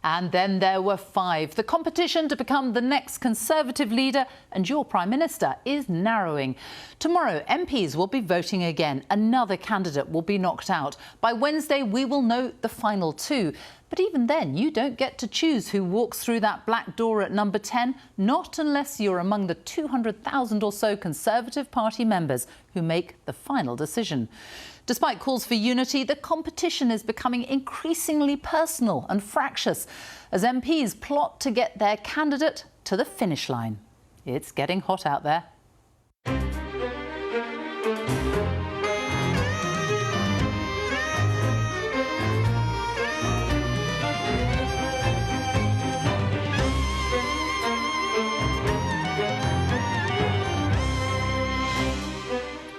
And then there were 5. The competition to become the next Conservative leader and your Prime Minister is narrowing. Tomorrow, MPs will be voting again. Another candidate will be knocked out. By Wednesday, we will know the final 2. But even then, you don't get to choose who walks through that black door at number 10, not unless you're among the 200,000 or so Conservative Party members who make the final decision. Despite calls for unity, the competition is becoming increasingly personal and fractious as MPs plot to get their candidate to the finish line. It's getting hot out there.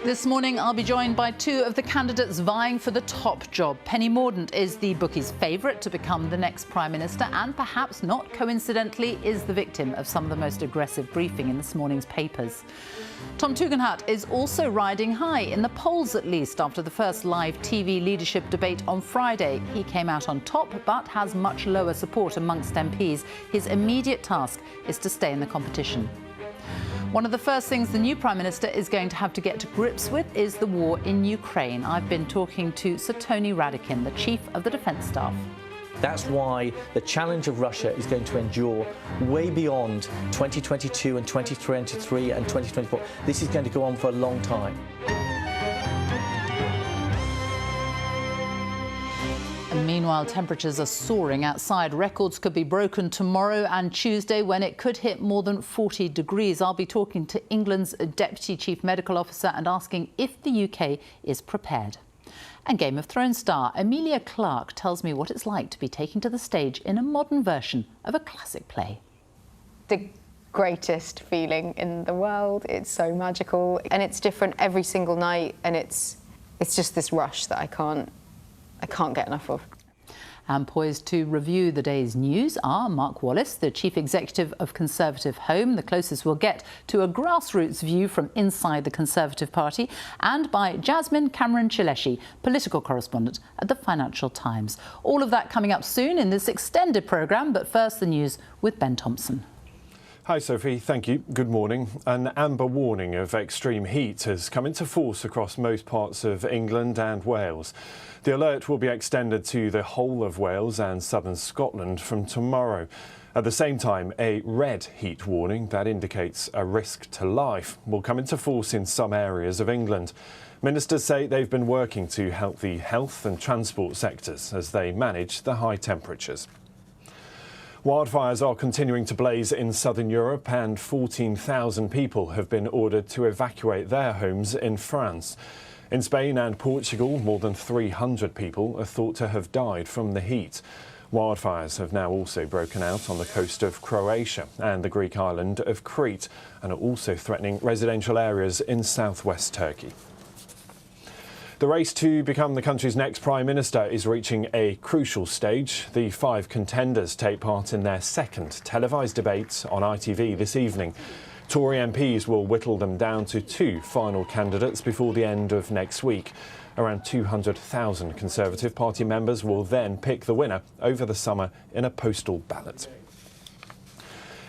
This morning, I'll be joined by 2 of the candidates vying for the top job. Penny Mordaunt is the bookies' favourite to become the next Prime Minister and, perhaps not coincidentally, is the victim of some of the most aggressive briefing in this morning's papers. Tom Tugendhat is also riding high, in the polls at least, after the first live TV leadership debate on Friday. He came out on top but has much lower support amongst MPs. His immediate task is to stay in the competition. One of the first things the new Prime Minister is going to have to get to grips with is the war in Ukraine. I've been talking to Sir Tony Radakin, the Chief of the Defence Staff. That's why the challenge of Russia is going to endure way beyond 2022 and 2023 and 2024. This is going to go on for a long time. And meanwhile, temperatures are soaring outside. Records could be broken tomorrow and Tuesday when it could hit more than 40 degrees. I'll be talking to England's Deputy Chief Medical Officer and asking if the UK is prepared. And Game of Thrones star Emilia Clarke tells me what it's like to be taken to the stage in a modern version of a classic play. The greatest feeling in the world. It's so magical and it's different every single night, and it's just this rush that I can't get enough of. And poised to review the day's news are Mark Wallace, the Chief Executive of Conservative Home, the closest we'll get to a grassroots view from inside the Conservative Party, and by Jasmine Cameron-Chileshi, political correspondent at the Financial Times. All of that coming up soon in this extended programme, but first the news with Ben Thompson. Hi Sophie, thank you. Good morning. An amber warning of extreme heat has come into force across most parts of England and Wales. The alert will be extended to the whole of Wales and southern Scotland from tomorrow. At the same time, a red heat warning that indicates a risk to life will come into force in some areas of England. Ministers say they've been working to help the health and transport sectors as they manage the high temperatures. Wildfires are continuing to blaze in southern Europe and 14,000 people have been ordered to evacuate their homes in France. In Spain and Portugal, more than 300 people are thought to have died from the heat. Wildfires have now also broken out on the coast of Croatia and the Greek island of Crete and are also threatening residential areas in southwest Turkey. The race to become the country's next Prime Minister is reaching a crucial stage. The 5 contenders take part in their second televised debate on ITV this evening. Tory MPs will whittle them down to 2 final candidates before the end of next week. Around 200,000 Conservative Party members will then pick the winner over the summer in a postal ballot.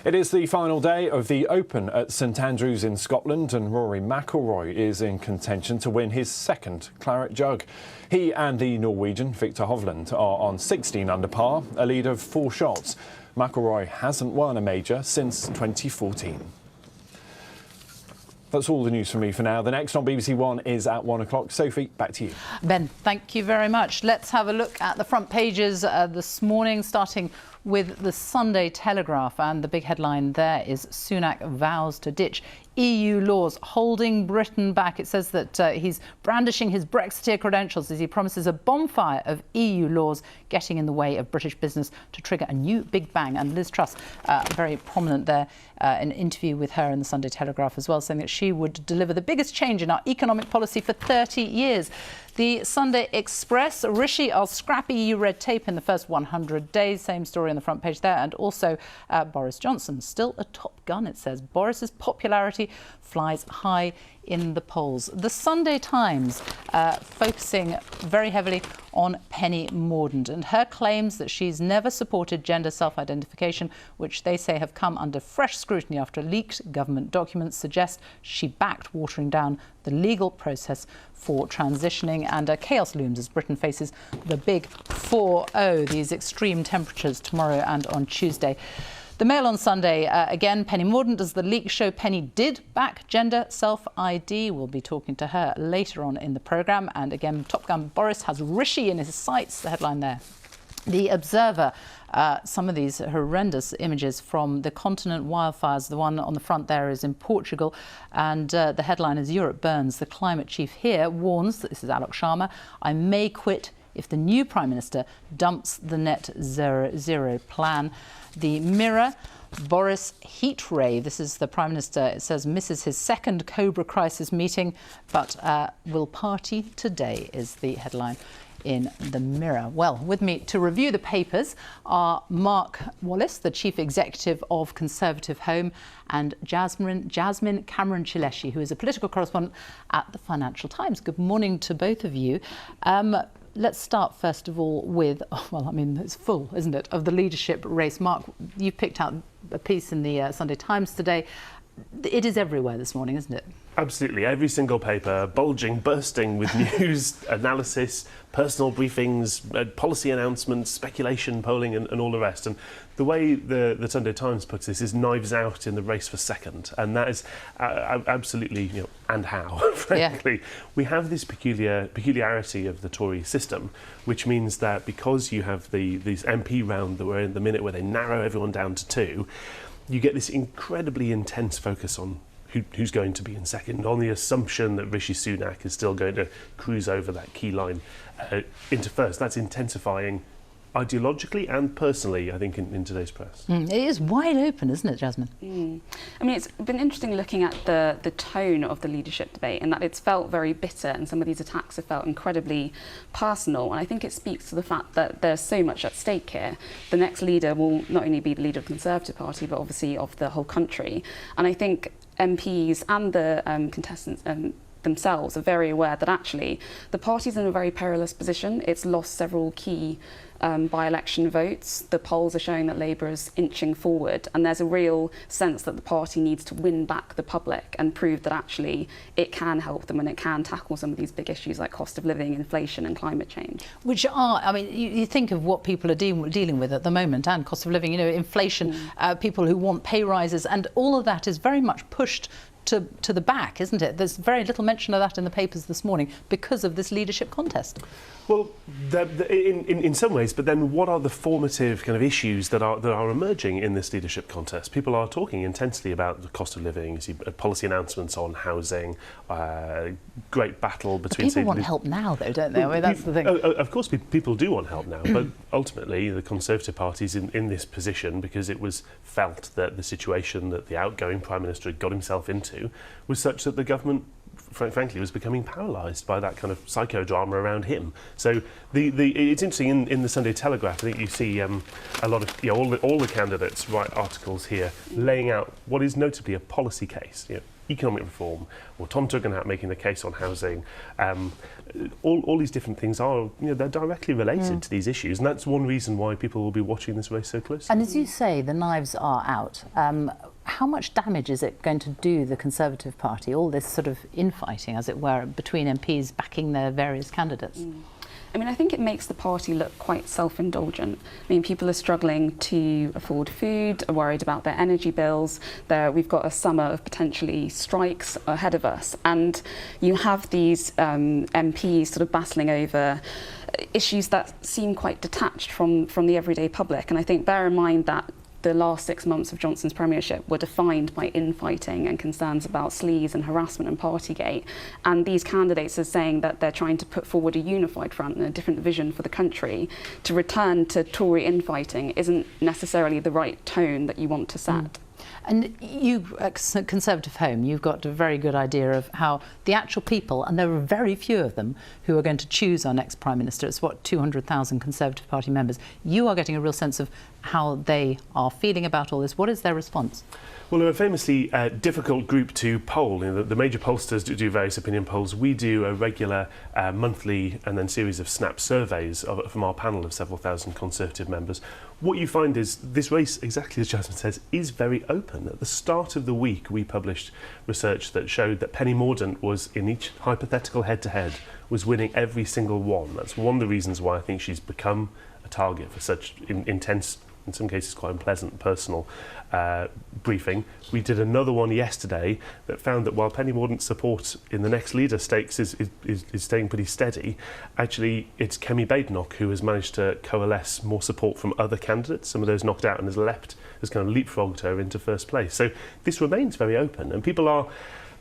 It is the final day of the Open at St Andrews in Scotland, and Rory McIlroy is in contention to win his second claret jug. He and the Norwegian Victor Hovland are on 16 under par, a lead of 4 shots. McIlroy hasn't won a major since 2014. That's all the news from me for now. The next on BBC One is at 1 o'clock. Sophie, back to you. Ben, thank you very much. Let's have a look at the front pages this morning, starting with the Sunday Telegraph, and the big headline there is Sunak vows to ditch EU laws holding Britain back. It says that he's brandishing his Brexiteer credentials as he promises a bonfire of EU laws getting in the way of British business to trigger a new Big Bang. And Liz Truss, very prominent there, an interview with her in the Sunday Telegraph as well, saying that she would deliver the biggest change in our economic policy for 30 years. The Sunday Express, Rishi, I'll scrap EU red tape in the first 100 days. Same story on the front page there. And also Boris Johnson, still a top gun, it says. Boris's popularity flies high in the polls. The Sunday Times focusing very heavily on Penny Mordaunt and her claims that she's never supported gender self-identification, which they say have come under fresh scrutiny after leaked government documents suggest she backed watering down the legal process for transitioning. And chaos looms as Britain faces the big 4-0, these extreme temperatures tomorrow and on Tuesday. The Mail on Sunday, again, Penny Mordaunt, does the leaks show Penny did back gender self-ID? We'll be talking to her later on in the programme. And again, Top Gun Boris has Rishi in his sights, the headline there. The Observer, some of these horrendous images from the continent wildfires. The one on the front there is in Portugal, and the headline is Europe burns. The climate chief here warns, this is Alok Sharma, I may quit if the new Prime Minister dumps the net zero plan. The Mirror, Boris heatwave. This is the Prime Minister, it says, misses his second Cobra crisis meeting, but will party today is the headline in the Mirror. Well, with me to review the papers are Mark Wallace, the Chief Executive of Conservative Home, and Jasmine Cameron-Chileshi, who is a political correspondent at the Financial Times. Good morning to both of you. Let's start first of all with, well, I mean, it's full, isn't it, of the leadership race. Mark, you picked out a piece in the Sunday Times today. It is everywhere this morning, isn't it? Absolutely. Every single paper bulging, bursting with news, analysis, personal briefings, policy announcements, speculation, polling and all the rest. And the way the Sunday Times puts this is knives out in the race for second. And that is absolutely, and how, frankly. Yeah. We have this peculiarity of the Tory system, which means that because you have these MP round that we're in the minute where they narrow everyone down to 2, you get this incredibly intense focus on who's going to be in second, on the assumption that Rishi Sunak is still going to cruise over that key line into first. That's intensifying ideologically and personally, I think, in today's press. It is wide open, isn't it, Jasmine? I mean, it's been interesting looking at the tone of the leadership debate, and that it's felt very bitter, and some of these attacks have felt incredibly personal. And I think it speaks to the fact that there's so much at stake here. The next leader will not only be the leader of the Conservative Party, but obviously of the whole country. And I think MPs and the contestants themselves are very aware that actually the party's in a very perilous position. It's lost several key by-election votes. The polls are showing that Labour is inching forward, and there's a real sense that the party needs to win back the public and prove that actually it can help them and it can tackle some of these big issues like cost of living, inflation and climate change. Which are, I mean, you think of what people are dealing with at the moment, and cost of living, inflation, people who want pay rises, and all of that is very much pushed to the back, isn't it? There's very little mention of that in the papers this morning because of this leadership contest. Well, in some ways, but then what are the formative kind of issues that are emerging in this leadership contest? People are talking intensely about the cost of living. You see policy announcements on housing, great battle between... People want help now, though, don't they? I mean, that's the thing. Of course, people do want help now, but ultimately the Conservative Party's in this position because it was felt that the situation that the outgoing Prime Minister had got himself into was such that the government, frankly, was becoming paralysed by that kind of psychodrama around him. So it's interesting in the Sunday Telegraph. I think you see a lot of all the candidates write articles here laying out what is notably a policy case. Economic reform, or Tom Tugendhat making the case on housing. All these different things are, they're directly related to these issues, and that's one reason why people will be watching this race so closely. And as you say, the knives are out. How much damage is it going to do the Conservative Party, all this sort of infighting, as it were, between MPs backing their various candidates? I mean, I think it makes the party look quite self-indulgent. I mean, people are struggling to afford food, are worried about their energy bills. We've got a summer of potentially strikes ahead of us. And you have these MPs sort of battling over issues that seem quite detached from the everyday public. And I think bear in mind that the last 6 months of Johnson's premiership were defined by infighting and concerns about sleaze and harassment and Partygate. And these candidates are saying that they're trying to put forward a unified front and a different vision for the country. To return to Tory infighting isn't necessarily the right tone that you want to set. And you, at Conservative Home, you've got a very good idea of how the actual people, and there are very few of them, who are going to choose our next Prime Minister. It's, 200,000 Conservative Party members. You are getting a real sense of how they are feeling about all this. What is their response? Well, they're a famously difficult group to poll. You know, the major pollsters do various opinion polls. We do a regular monthly and then series of snap surveys from our panel of several thousand Conservative members. What you find is this race, exactly as Jasmine says, is very open. At the start of the week, we published research that showed that Penny Mordaunt was, in each hypothetical head-to-head, was winning every single one. That's one of the reasons why I think she's become a target for such intense, in some cases quite unpleasant, personal briefing. We did another one yesterday that found that while Penny Mordaunt's support in the next leader stakes is staying pretty steady, actually it's Kemi Badenoch who has managed to coalesce more support from other candidates, some of those knocked out, and has kind of leapfrogged her into first place. So this remains very open, and people are,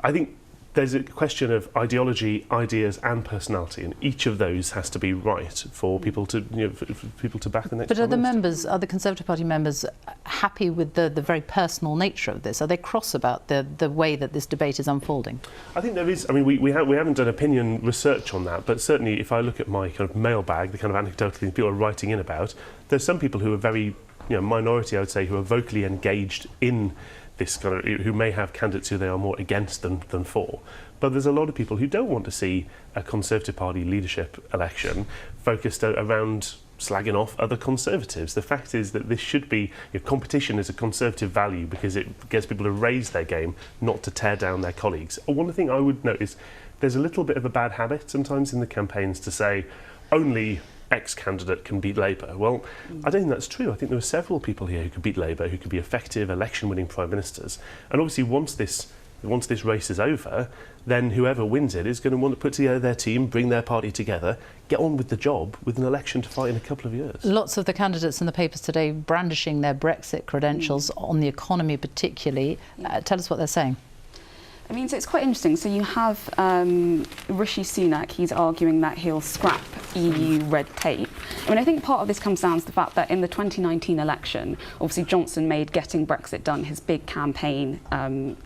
I think, there's a question of ideology, ideas and personality, and each of those has to be right for people to, for people to back the next. But are the are the Conservative Party members happy with the very personal nature of this? Are they cross about the way that this debate is unfolding? I think there is. I mean, we haven't done opinion research on that, but certainly if I look at my kind of mailbag, the kind of anecdotal things people are writing in about, there's some people who are very, minority, I would say, who are vocally engaged in this kind of, who may have candidates who they are more against than for. But there's a lot of people who don't want to see a Conservative Party leadership election focused around slagging off other Conservatives. The fact is that this should be, competition is a Conservative value because it gets people to raise their game, not to tear down their colleagues. One thing I would note is there's a little bit of a bad habit sometimes in the campaigns to say only X candidate can beat Labour. Well, I don't think that's true. I think there are several people here who could beat Labour, who could be effective election-winning prime ministers. And obviously, once this race is over, then whoever wins it is going to want to put together their team, bring their party together, get on with the job with an election to fight in a couple of years. Lots of the candidates in the papers today brandishing their Brexit credentials on the economy particularly. Tell us what they're saying. I mean, so it's quite interesting. So you have Rishi Sunak, he's arguing that he'll scrap EU red tape. I mean, I think part of this comes down to the fact that in the 2019 election, obviously Johnson made getting Brexit done his big campaign,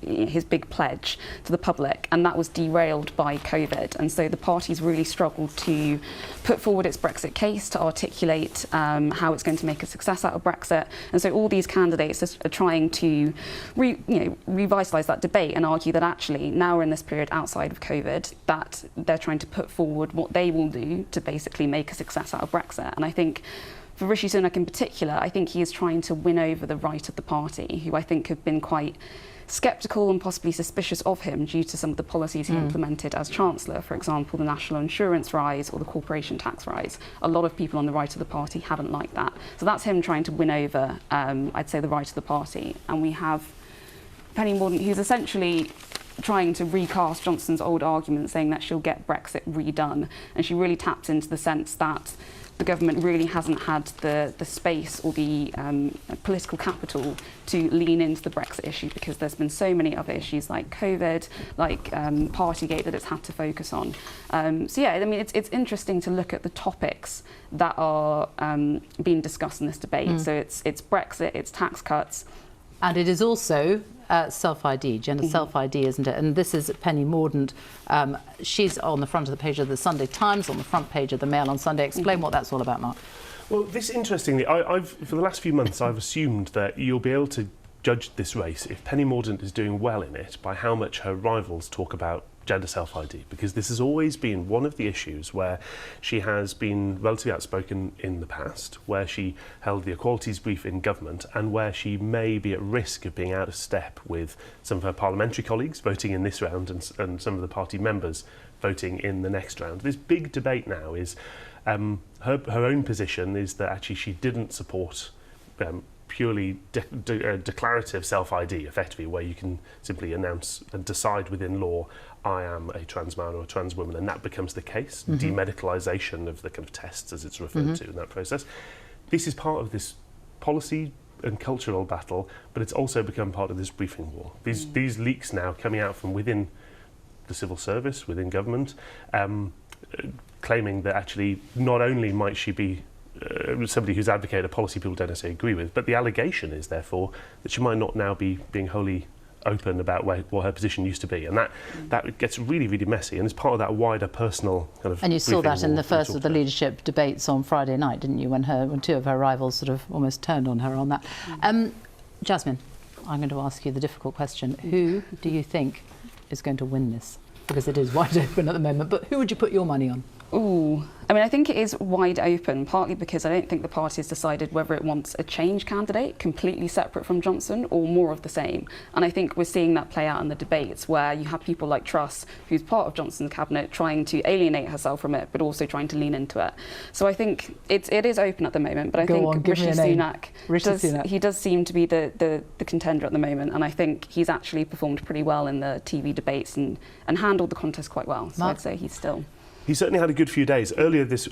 his big pledge to the public, and that was derailed by COVID. And so the party's really struggled to put forward its Brexit case, to articulate how it's going to make a success out of Brexit. And so all these candidates are trying to revitalise that debate and argue that actually now we're in this period outside of COVID that they're trying to put forward what they will do to basically make a success out of Brexit. And I think for Rishi Sunak in particular, I think he is trying to win over the right of the party, who I think have been quite sceptical and possibly suspicious of him due to some of the policies he implemented as Chancellor, for example, the national insurance rise or the corporation tax rise. A lot of people on the right of the party haven't liked that. So that's him trying to win over, I'd say, the right of the party. And we have Penny Mordaunt, who's essentially trying to recast Johnson's old argument, saying that she'll get Brexit redone. And she really tapped into the sense that the government really hasn't had the space or the political capital to lean into the Brexit issue because there's been so many other issues like COVID, like Partygate that it's had to focus on. So yeah, I mean, it's interesting to look at the topics that are being discussed in this debate. So it's Brexit, it's tax cuts. And it is also self-ID, gender self-ID, isn't it? And this is Penny Mordaunt. She's on the front of the page of the Sunday Times, on the front page of the Mail on Sunday. Explain what that's all about, Mark. Well, this, interestingly, I've for the last few months, I've assumed that you'll be able to judge this race, if Penny Mordaunt is doing well in it, by how much her rivals talk about gender self-ID, because this has always been one of the issues where she has been relatively outspoken in the past, where she held the equalities brief in government, and where she may be at risk of being out of step with some of her parliamentary colleagues voting in this round and some of the party members voting in the next round. This big debate now is her own position is that actually she didn't support purely declarative self-ID, effectively, where you can simply announce and decide within law, I am a trans man or a trans woman, and that becomes the case. Demedicalisation of the kind of tests, as it's referred to in that process. This is part of this policy and cultural battle, but it's also become part of this briefing war. These leaks now coming out from within the civil service, within government, claiming that actually not only might she be somebody who's advocated a policy people don't necessarily agree with. But the allegation is, therefore, that she might not now be being wholly open about what her position used to be, and that gets really, really messy, and it's part of that wider personal kind of. And you saw that in the first of the leadership debates on Friday night, didn't you? When two of her rivals sort of almost turned on her on that. Jasmine, I'm going to ask you the difficult question: who do you think is going to win this? Because it is wide open at the moment. But who would you put your money on? Ooh, I mean, I think it is wide open, partly because I don't think the party has decided whether it wants a change candidate completely separate from Johnson or more of the same. And I think we're seeing that play out in the debates where you have people like Truss, who's part of Johnson's cabinet, trying to alienate herself from it, but also trying to lean into it. So I think it is open at the moment, but I think Rishi Sunak, he does seem to be the contender at the moment, and I think he's actually performed pretty well in the TV debates and handled the contest quite well. So I'd say he's still... He certainly had a good few days earlier this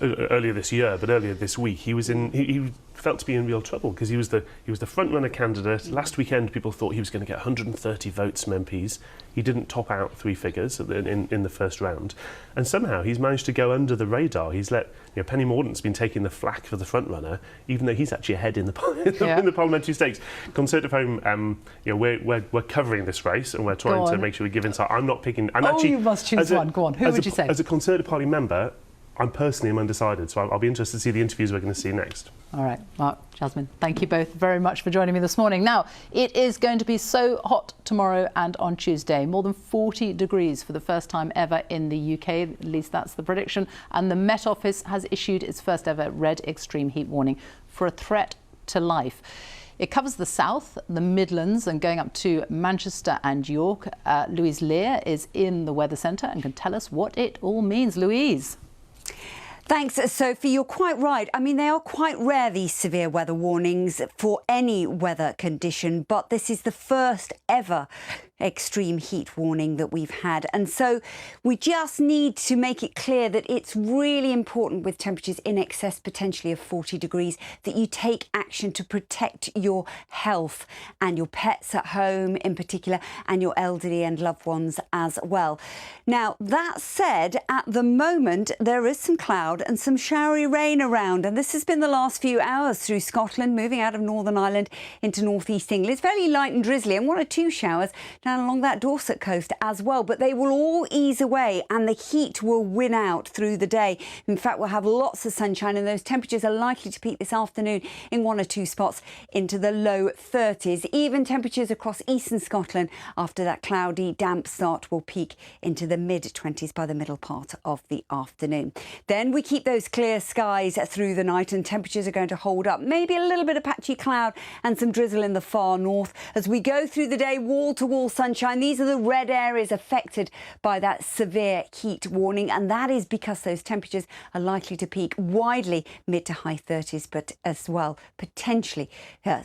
year, but earlier this week he felt to be in real trouble because he was the front runner candidate. Last weekend, people thought he was going to get 130 votes from MPs. He didn't top out three figures in the first round, and somehow he's managed to go under the radar. He's let Penny Mordaunt's been taking the flak for the front runner, even though he's actually ahead in the in the parliamentary stakes. Conservative Home, we're covering this race and we're trying to make sure we give insight. I'm not picking. You must choose one. Go on. Who would you say? As a Conservative Party member, I'm personally undecided, so I'll be interested to see the interviews we're going to see next. All right, Mark, Jasmine, thank you both very much for joining me this morning. Now, it is going to be so hot tomorrow and on Tuesday, more than 40 degrees for the first time ever in the UK, at least that's the prediction. And the Met Office has issued its first ever red extreme heat warning for a threat to life. It covers the south, the Midlands, and going up to Manchester and York. Louise Lear is in the Weather Centre and can tell us what it all means. Louise. Thanks, Sophie. You're quite right. I mean, they are quite rare, these severe weather warnings for any weather condition, but this is the first ever extreme heat warning that we've had. And so we just need to make it clear that it's really important with temperatures in excess potentially of 40 degrees that you take action to protect your health and your pets at home in particular, and your elderly and loved ones as well. Now, that said, at the moment, there is some cloud and some showery rain around, and this has been the last few hours through Scotland, moving out of Northern Ireland into northeast England. It's fairly light and drizzly, and one or two showers down along that Dorset coast as well, but they will all ease away and the heat will win out through the day. In fact, we'll have lots of sunshine, and those temperatures are likely to peak this afternoon in one or two spots into the low 30s. Even temperatures across eastern Scotland after that cloudy, damp start will peak into the mid-20s by the middle part of the afternoon. Then we keep those clear skies through the night, and temperatures are going to hold up. Maybe a little bit of patchy cloud and some drizzle in the far north. As we go through the day, wall-to-wall sunshine. These are the red areas affected by that severe heat warning, and that is because those temperatures are likely to peak widely mid to high 30s, but as well potentially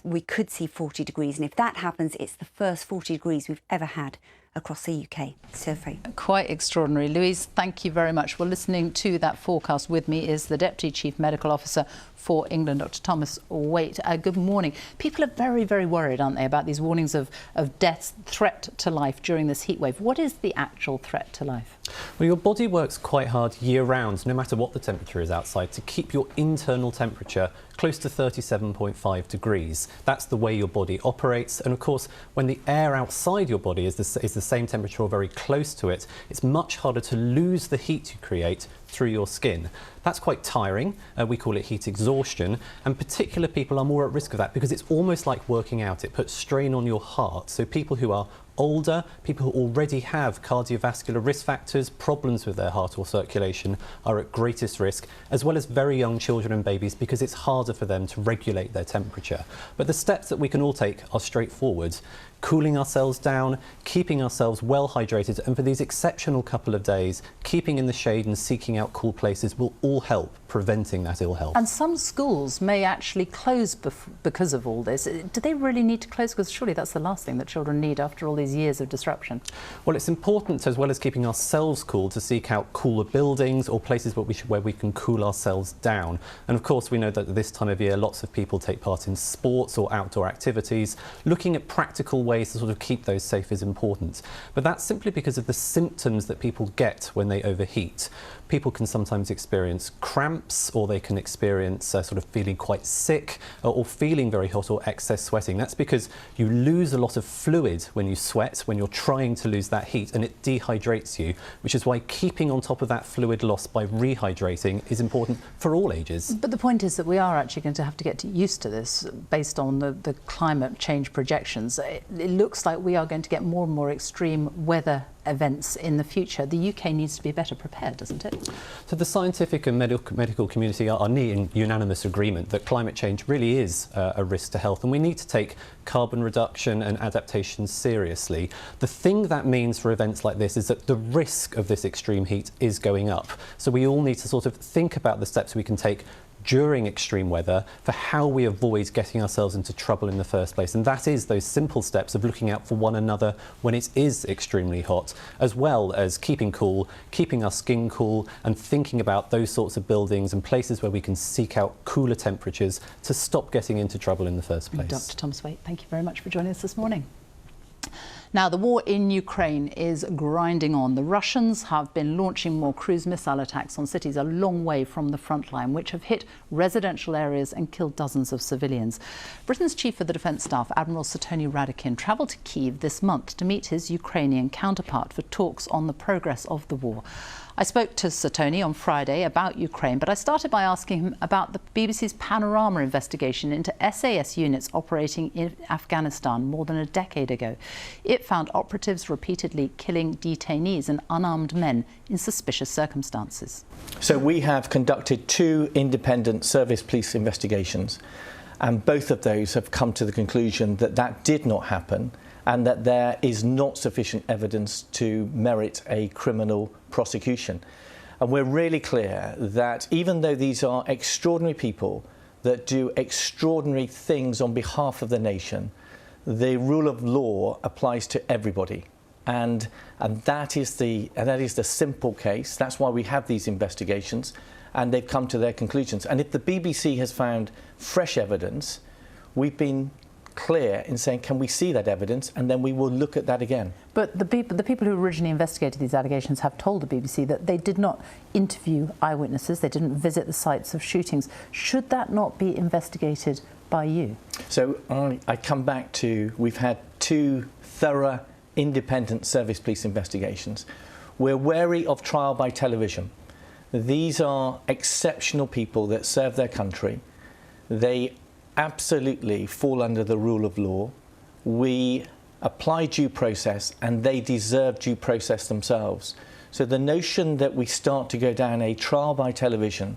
we could see 40 degrees, and if that happens, it's the first 40 degrees we've ever had across the UK. Sophie. Quite extraordinary. Louise, thank you very much. Well, listening to that forecast with me is the Deputy Chief Medical Officer for England, Dr. Thomas Waite. Good morning. People are very, very worried, aren't they, about these warnings of death, threat to life during this heat wave. What is the actual threat to life? Well, your body works quite hard year round, no matter what the temperature is outside, to keep your internal temperature close to 37.5 degrees. That's the way your body operates. And of course, when the air outside your body is the same temperature or very close to it, it's much harder to lose the heat you create through your skin. That's quite tiring. We call it heat exhaustion, and particular people are more at risk of that because it's almost like working out. It puts strain on your heart. So people who are older, people who already have cardiovascular risk factors, problems with their heart or circulation, are at greatest risk, as well as very young children and babies, because it's harder for them to regulate their temperature. But the steps that we can all take are straightforward. Cooling ourselves down, keeping ourselves well hydrated, and for these exceptional couple of days, keeping in the shade and seeking out cool places will all help preventing that ill health. And some schools may actually close because of all this. Do they really need to close? Because surely that's the last thing that children need after all these years of disruption. Well, it's important, as well as keeping ourselves cool, to seek out cooler buildings or places where we can cool ourselves down. And of course, we know that at this time of year, lots of people take part in sports or outdoor activities. Looking at practical ways to sort of keep those safe is important. But that's simply because of the symptoms that people get when they overheat. people can sometimes experience cramps, or they can experience sort of feeling quite sick, or feeling very hot, or excess sweating. That's because you lose a lot of fluid when you sweat, when you're trying to lose that heat, and it dehydrates you, which is why keeping on top of that fluid loss by rehydrating is important for all ages. But the point is that we are actually going to have to get used to this based on the climate change projections. It looks like we are going to get more and more extreme weather events in the future. The UK needs to be better prepared, doesn't it? So the scientific and medical community are in unanimous agreement that climate change really is a risk to health, and we need to take carbon reduction and adaptation seriously. The thing that means for events like this is that the risk of this extreme heat is going up. So we all need to sort of think about the steps we can take during extreme weather for how we avoid getting ourselves into trouble in the first place. And that is those simple steps of looking out for one another when it is extremely hot, as well as keeping cool, keeping our skin cool, and thinking about those sorts of buildings and places where we can seek out cooler temperatures to stop getting into trouble in the first place. Dr. Tom Tugendhat, thank you very much for joining us this morning. Now, the war in Ukraine is grinding on. The Russians have been launching more cruise missile attacks on cities a long way from the front line, which have hit residential areas and killed dozens of civilians. Britain's Chief of the Defence Staff, Admiral Sophie Radakin, travelled to Kyiv this month to meet his Ukrainian counterpart for talks on the progress of the war. I spoke to Sophie on Friday about Ukraine, but I started by asking him about the BBC's Panorama investigation into SAS units operating in Afghanistan more than a decade ago. It found operatives repeatedly killing detainees and unarmed men in suspicious circumstances. So we have conducted 2 independent service police investigations, and both of those have come to the conclusion that that did not happen, and that there is not sufficient evidence to merit a criminal prosecution. And we're really clear that even though these are extraordinary people that do extraordinary things on behalf of the nation, the rule of law applies to everybody. And that is the simple case. That's why we have these investigations, and they've come to their conclusions. And if the BBC has found fresh evidence, we've been clear in saying, can we see that evidence, and then we will look at that again. But the people who originally investigated these allegations have told the BBC that they did not interview eyewitnesses, they didn't visit the sites of shootings. Should that not be investigated by you? So I come back to, we've had 2 thorough independent service police investigations. We're wary of trial by television. These are exceptional people that serve their country. They absolutely fall under the rule of law. We apply due process, and they deserve due process themselves. So the notion that we start to go down a trial by television,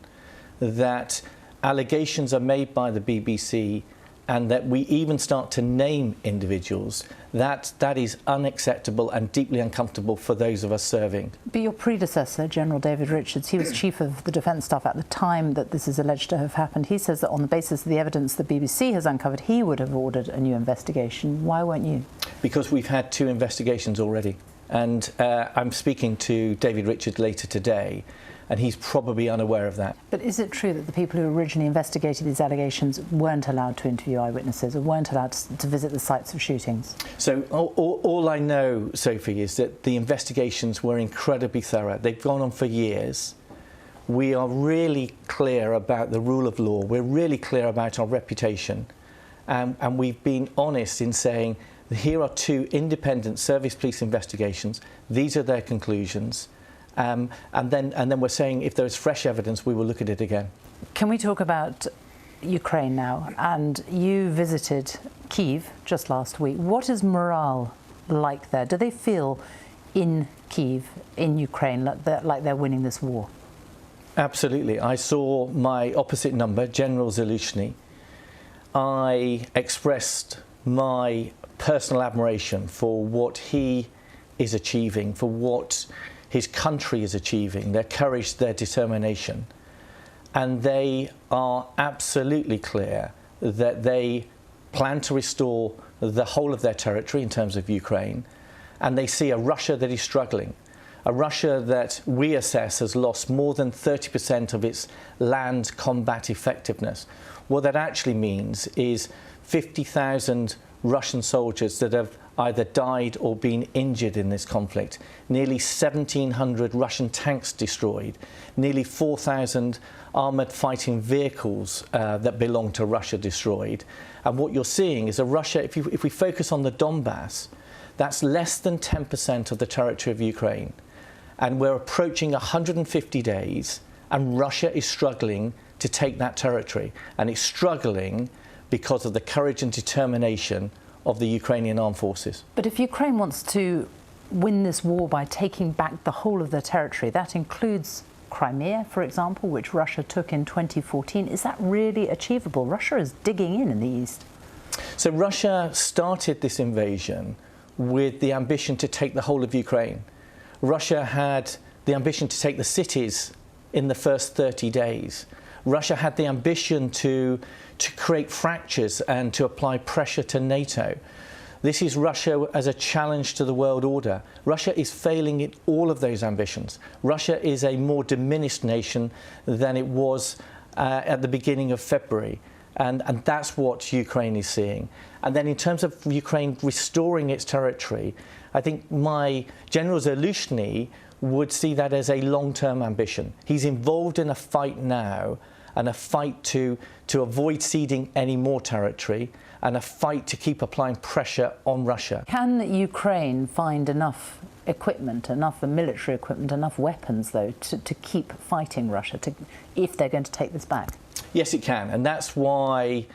that allegations are made by the BBC, and that we even start to name individuals, that is unacceptable and deeply uncomfortable for those of us serving. But your predecessor, General David Richards, he was Chief of the Defence Staff at the time that this is alleged to have happened. He says that on the basis of the evidence the BBC has uncovered, he would have ordered a new investigation. Why weren't you? Because we've had 2 investigations already. And I'm speaking to David Richards later today, and he's probably unaware of that. But is it true that the people who originally investigated these allegations weren't allowed to interview eyewitnesses, or weren't allowed to visit the sites of shootings? So all I know, Sophie, is that the investigations were incredibly thorough. They've gone on for years. We are really clear about the rule of law. We're really clear about our reputation. And we've been honest in saying, here are 2 independent service police investigations. These are their conclusions. And then we're saying if there is fresh evidence, we will look at it again. Can we talk about Ukraine now? And you visited Kyiv just last week. What is morale like there? Do they feel in Kyiv, in Ukraine, like they're winning this war? Absolutely. I saw my opposite number, General Zalushny. I expressed my personal admiration for what he is achieving, for what his country is achieving, their courage, their determination. And they are absolutely clear that they plan to restore the whole of their territory in terms of Ukraine, and they see a Russia that is struggling, a Russia that we assess has lost more than 30% of its land combat effectiveness. What that actually means is 50,000 Russian soldiers that have either died or been injured in this conflict. Nearly 1,700 Russian tanks destroyed, nearly 4,000 armoured fighting vehicles that belong to Russia destroyed. And what you're seeing is a Russia, if we focus on the Donbass, that's less than 10% of the territory of Ukraine. And we're approaching 150 days, and Russia is struggling to take that territory. And it's struggling because of the courage and determination of the Ukrainian armed forces. But if Ukraine wants to win this war by taking back the whole of the territory, that includes Crimea, for example, which Russia took in 2014. Is that really achievable? Russia is digging in the east. So Russia started this invasion with the ambition to take the whole of Ukraine. Russia had the ambition to take the cities in the first 30 days. Russia had the ambition to create fractures and to apply pressure to NATO. This is Russia as a challenge to the world order. Russia is failing in all of those ambitions. Russia is a more diminished nation than it was at the beginning of February. And that's what Ukraine is seeing. And then in terms of Ukraine restoring its territory, I think my General Zaluzhny would see that as a long-term ambition. He's involved in a fight now, and a fight to avoid ceding any more territory, and a fight to keep applying pressure on Russia. Can Ukraine find enough equipment, enough military equipment, enough weapons, though, to keep fighting Russia, if they're going to take this back? Yes, it can, and that's why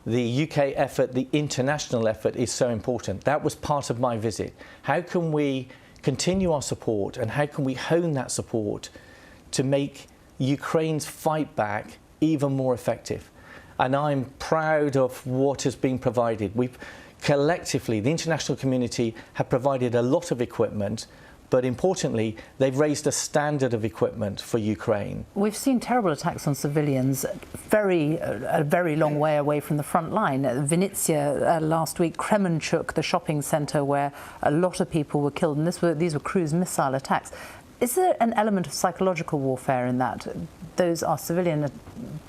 the UK effort, the international effort, is so important. That was part of my visit. How can we continue our support, and how can we hone that support to make Ukraine's fight back even more effective? And I'm proud of what has been provided. We've collectively, the international community, have provided a lot of equipment, but importantly, they've raised a standard of equipment for Ukraine. We've seen terrible attacks on civilians a very long way away from the front line. Vinnytsia last week, Kremenchuk, the shopping centre where a lot of people were killed, and these were cruise missile attacks. Is there an element of psychological warfare in that? Those are civilian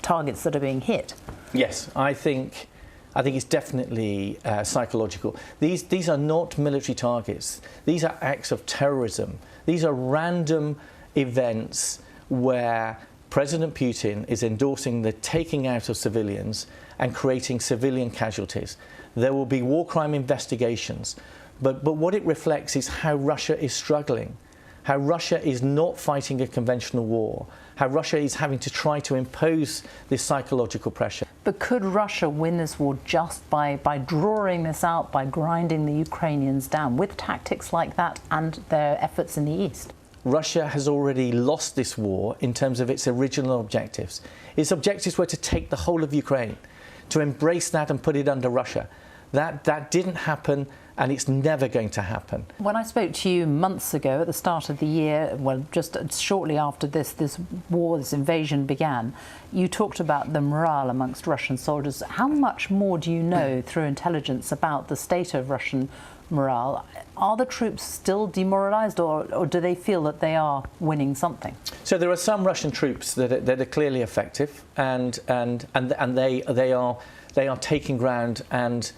targets that are being hit. Yes, I think it's definitely psychological. These are not military targets. These are acts of terrorism. These are random events where President Putin is endorsing the taking out of civilians and creating civilian casualties. There will be war crime investigations, but what it reflects is how Russia is struggling, how Russia is not fighting a conventional war, how Russia is having to try to impose this psychological pressure. But could Russia win this war just by drawing this out, by grinding the Ukrainians down with tactics like that and their efforts in the east? Russia has already lost this war in terms of its original objectives. Its objectives were to take the whole of Ukraine, to embrace that and put it under Russia. That didn't happen, and it's never going to happen. When I spoke to you months ago at the start of the year, well, just shortly after this war, this invasion began, you talked about the morale amongst Russian soldiers. How much more do you know through intelligence about the state of Russian morale? Are the troops still demoralised, or do they feel that they are winning something? So there are some Russian troops that are clearly effective, and they are taking ground and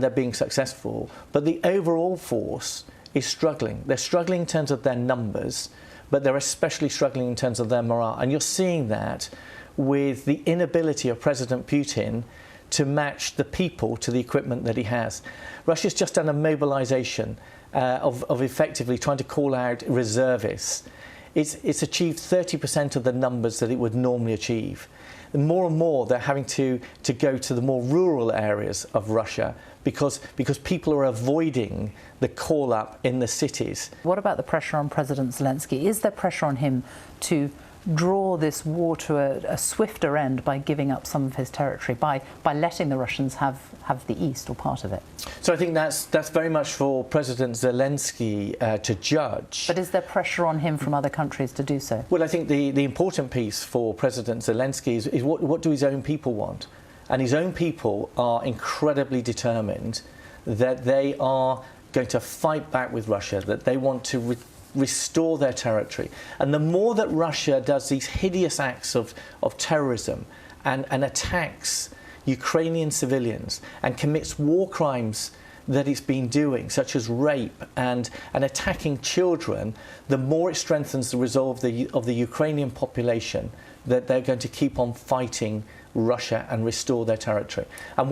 they're being successful. But the overall force is struggling. They're struggling in terms of their numbers, but they're especially struggling in terms of their morale. And you're seeing that with the inability of President Putin to match the people to the equipment that he has. Russia's just done a mobilization of effectively trying to call out reservists. It's achieved 30% of the numbers that it would normally achieve. And more they're having to go to the more rural areas of Russia because people are avoiding the call up in the cities. What about the pressure on President Zelensky? Is there pressure on him to draw this war to a swifter end by giving up some of his territory, by letting the Russians have the east or part of it? So I think that's very much for President Zelensky to judge. But is there pressure on him from other countries to do so? Well, I think the important piece for President Zelensky is what do his own people want? And his own people are incredibly determined that they are going to fight back with Russia, that they want to restore their territory. And the more that Russia does these hideous acts of terrorism and attacks Ukrainian civilians and commits war crimes that it's been doing, such as rape and attacking children, the more it strengthens the resolve of the Ukrainian population that they're going to keep on fighting Russia and restore their territory. And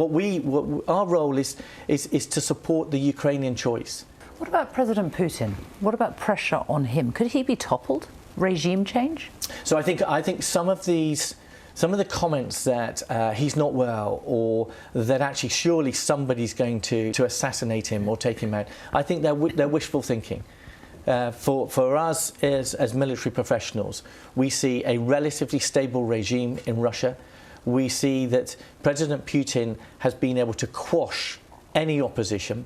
our role is to support the Ukrainian choice. What about President Putin? What about pressure on him? Could he be toppled? Regime change? So I think some of the comments that he's not well, or that actually surely somebody's going to assassinate him or take him out, I think they're wishful thinking. For us as military professionals, we see a relatively stable regime in Russia. We see that President Putin has been able to quash any opposition,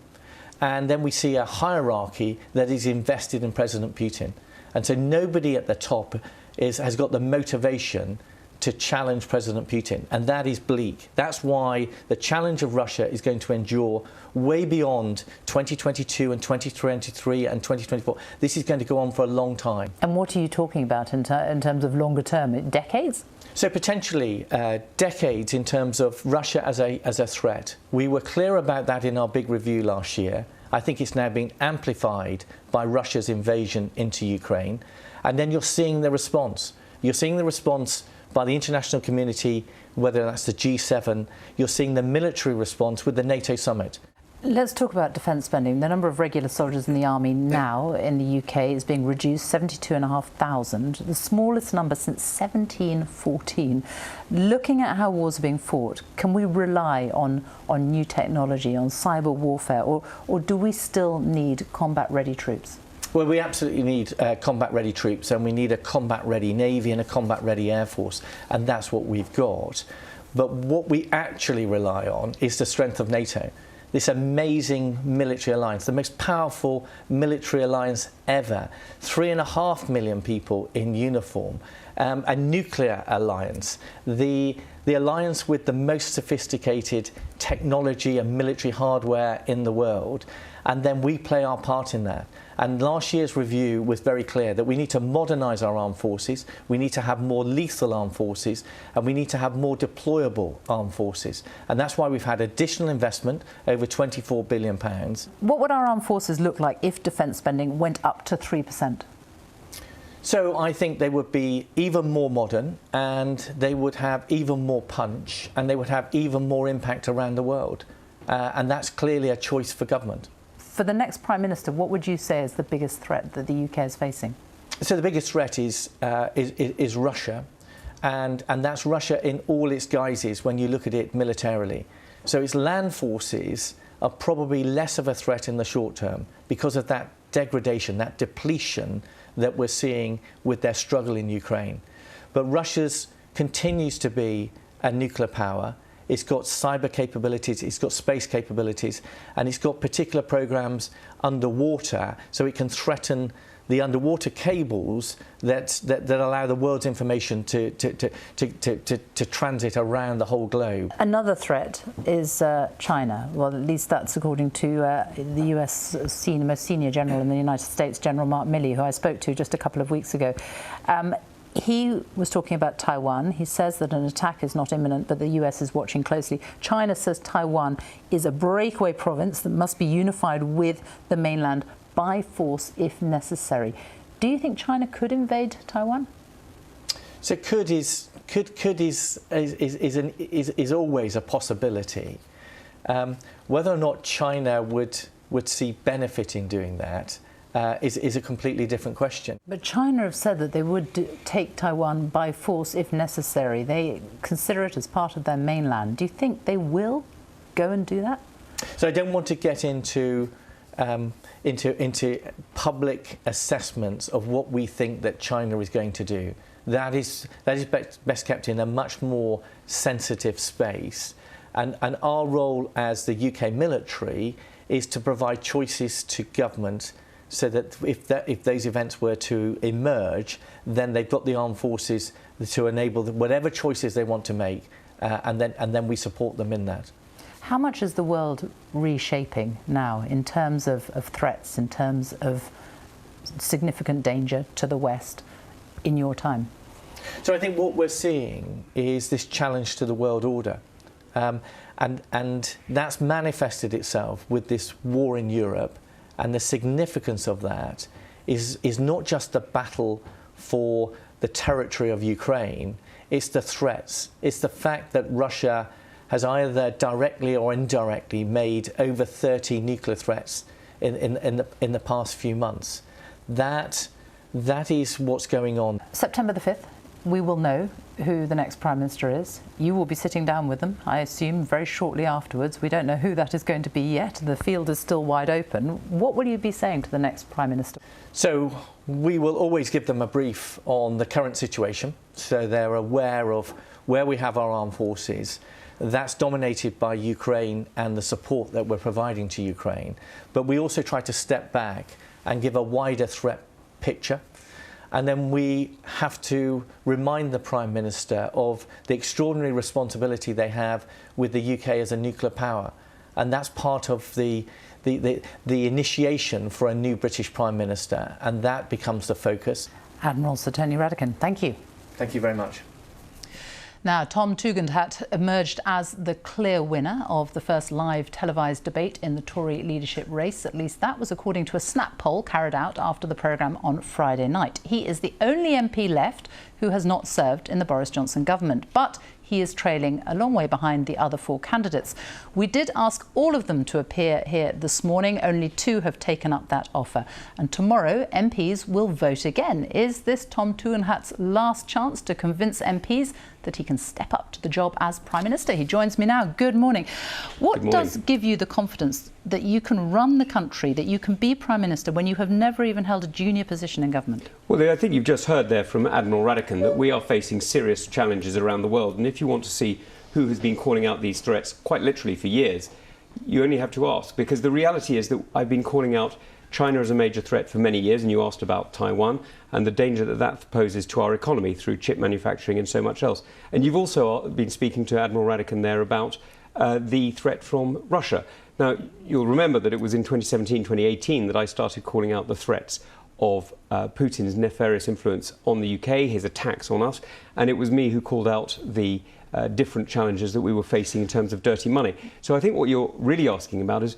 and then we see a hierarchy that is invested in President Putin. And so nobody at the top has got the motivation to challenge President Putin, and that is bleak. That's why the challenge of Russia is going to endure way beyond 2022 and 2023 and 2024. This is going to go on for a long time. And what are you talking about in terms of longer term? Decades? So potentially decades in terms of Russia as a threat. We were clear about that in our big review last year. I think it's now being amplified by Russia's invasion into Ukraine. And then you're seeing the response. You're seeing the response by the international community, whether that's the G7. You're seeing the military response with the NATO summit. Let's talk about defence spending. The number of regular soldiers in the army now in the UK is being reduced, 72,500, the smallest number since 1714. Looking at how wars are being fought, can we rely on new technology, on cyber warfare, or do we still need combat-ready troops? Well, we absolutely need combat-ready troops, and we need a combat-ready Navy and a combat-ready Air Force, and that's what we've got. But what we actually rely on is the strength of NATO. This amazing military alliance, the most powerful military alliance ever. 3.5 million people in uniform, a nuclear alliance, the alliance with the most sophisticated technology and military hardware in the world. And then we play our part in that. And last year's review was very clear that we need to modernise our armed forces, we need to have more lethal armed forces, and we need to have more deployable armed forces. And that's why we've had additional investment, over £24 billion. What would our armed forces look like if defence spending went up to 3%? So I think they would be even more modern, and they would have even more punch, and they would have even more impact around the world. And that's clearly a choice for government. For the next Prime Minister, what would you say is the biggest threat that the UK is facing? So the biggest threat is Russia, and that's Russia in all its guises when you look at it militarily. So its land forces are probably less of a threat in the short term because of that degradation, that depletion that we're seeing with their struggle in Ukraine. But Russia's continues to be a nuclear power. It's got cyber capabilities, it's got space capabilities, and it's got particular programs underwater, so it can threaten the underwater cables that allow the world's information to transit around the whole globe. Another threat is China. Well, at least that's according to the US most senior general in the United States, General Mark Milley, who I spoke to just a couple of weeks ago. He was talking about Taiwan. He says that an attack is not imminent, but the US is watching closely. China says Taiwan is a breakaway province that must be unified with the mainland by force if necessary. Do you think China could invade Taiwan? So could is always a possibility. Whether or not China would see benefit in doing that is a completely different question. But China have said that they would take Taiwan by force if necessary. They consider it as part of their mainland. Do you think they will go and do that? So I don't want to get into public assessments of what we think that China is going to do. That is best kept in a much more sensitive space. And our role as the UK military is to provide choices to government, so that if those events were to emerge, then they've got the armed forces to enable whatever choices they want to make, and then we support them in that. How much is the world reshaping now in terms of threats, in terms of significant danger to the West in your time? So I think what we're seeing is this challenge to the world order. And that's manifested itself with this war in Europe, and the significance of that is not just the battle for the territory of Ukraine, it's the threats. It's the fact that Russia has either directly or indirectly made over 30 nuclear threats in the past few months. That is what's going on. September the 5th, we will know who the next Prime Minister is. You will be sitting down with them, I assume, very shortly afterwards. We don't know who that is going to be yet. The field is still wide open. What will you be saying to the next Prime Minister? So we will always give them a brief on the current situation, so they're aware of where we have our armed forces. That's dominated by Ukraine and the support that we're providing to Ukraine. But we also try to step back and give a wider threat picture. And then we have to remind the Prime Minister of the extraordinary responsibility they have with the UK as a nuclear power. And that's part of the initiation for a new British Prime Minister. And that becomes the focus. Admiral Sir Tony Radakin, thank you. Thank you very much. Now, Tom Tugendhat emerged as the clear winner of the first live televised debate in the Tory leadership race. At least that was according to a snap poll carried out after the programme on Friday night. He is the only MP left who has not served in the Boris Johnson government, but he is trailing a long way behind the other four candidates. We did ask all of them to appear here this morning. Only two have taken up that offer. And tomorrow, MPs will vote again. Is this Tom Tugendhat's last chance to convince MPs that he can step up to the job as Prime Minister? He joins me now. Good morning. What does give you the confidence that you can run the country, that you can be Prime Minister when you have never even held a junior position in government? Well, I think you've just heard there from Admiral Radakin that we are facing serious challenges around the world. And if you want to see who has been calling out these threats quite literally for years, you only have to ask. Because the reality is that I've been calling out China as a major threat for many years, and you asked about Taiwan and the danger that that poses to our economy through chip manufacturing and so much else. And you've also been speaking to Admiral Radakin there about the threat from Russia. Now, you'll remember that it was in 2017, 2018 that I started calling out the threats of Putin's nefarious influence on the UK, his attacks on us, and it was me who called out the different challenges that we were facing in terms of dirty money. So I think what you're really asking about is,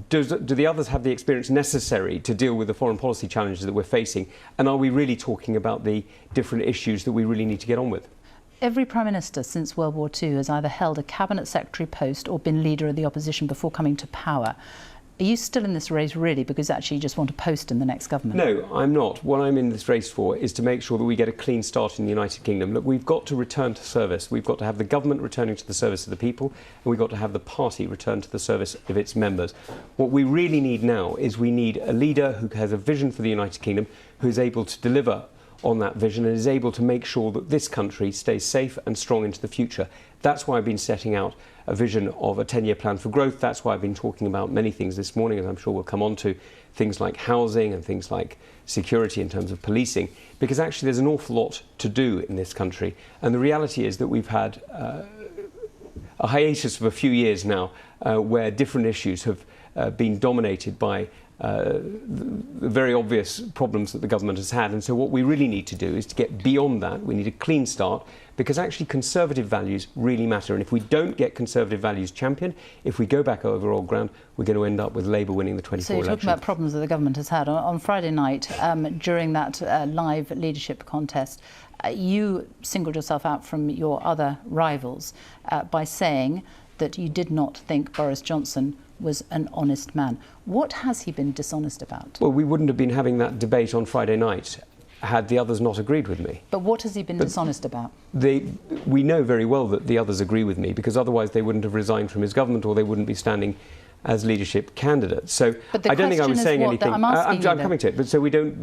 do the others have the experience necessary to deal with the foreign policy challenges that we're facing? And are we really talking about the different issues that we really need to get on with? Every Prime Minister since World War II has either held a Cabinet Secretary post or been leader of the opposition before coming to power. Are you still in this race really because actually you just want a post in the next government? No, I'm not. What I'm in this race for is to make sure that we get a clean start in the United Kingdom. Look, we've got to return to service. We've got to have the government returning to the service of the people, and we've got to have the party return to the service of its members. What we really need now is we need a leader who has a vision for the United Kingdom, who is able to deliver on that vision and is able to make sure that this country stays safe and strong into the future. That's why I've been setting out a vision of a 10-year plan for growth. That's why I've been talking about many things this morning, as I'm sure we'll come on to, things like housing and things like security in terms of policing, because actually there's an awful lot to do in this country. And the reality is that we've had a hiatus of a few years now where different issues have been dominated by the very obvious problems that the government has had. And so what we really need to do is to get beyond that. We need a clean start, because actually conservative values really matter. And if we don't get conservative values championed, if we go back over old ground, we're going to end up with Labour winning the 24 elections. So you're talking about problems that the government has had. On Friday night, during that live leadership contest, you singled yourself out from your other rivals by saying that you did not think Boris Johnson was an honest man. What has he been dishonest about? Well, we wouldn't have been having that debate on Friday night had the others not agreed with me. But what has he been dishonest about? We know very well that the others agree with me, because otherwise they wouldn't have resigned from his government, or they wouldn't be standing as leadership candidates. So I don't think I was saying anything. I'm coming to it. But so we don't.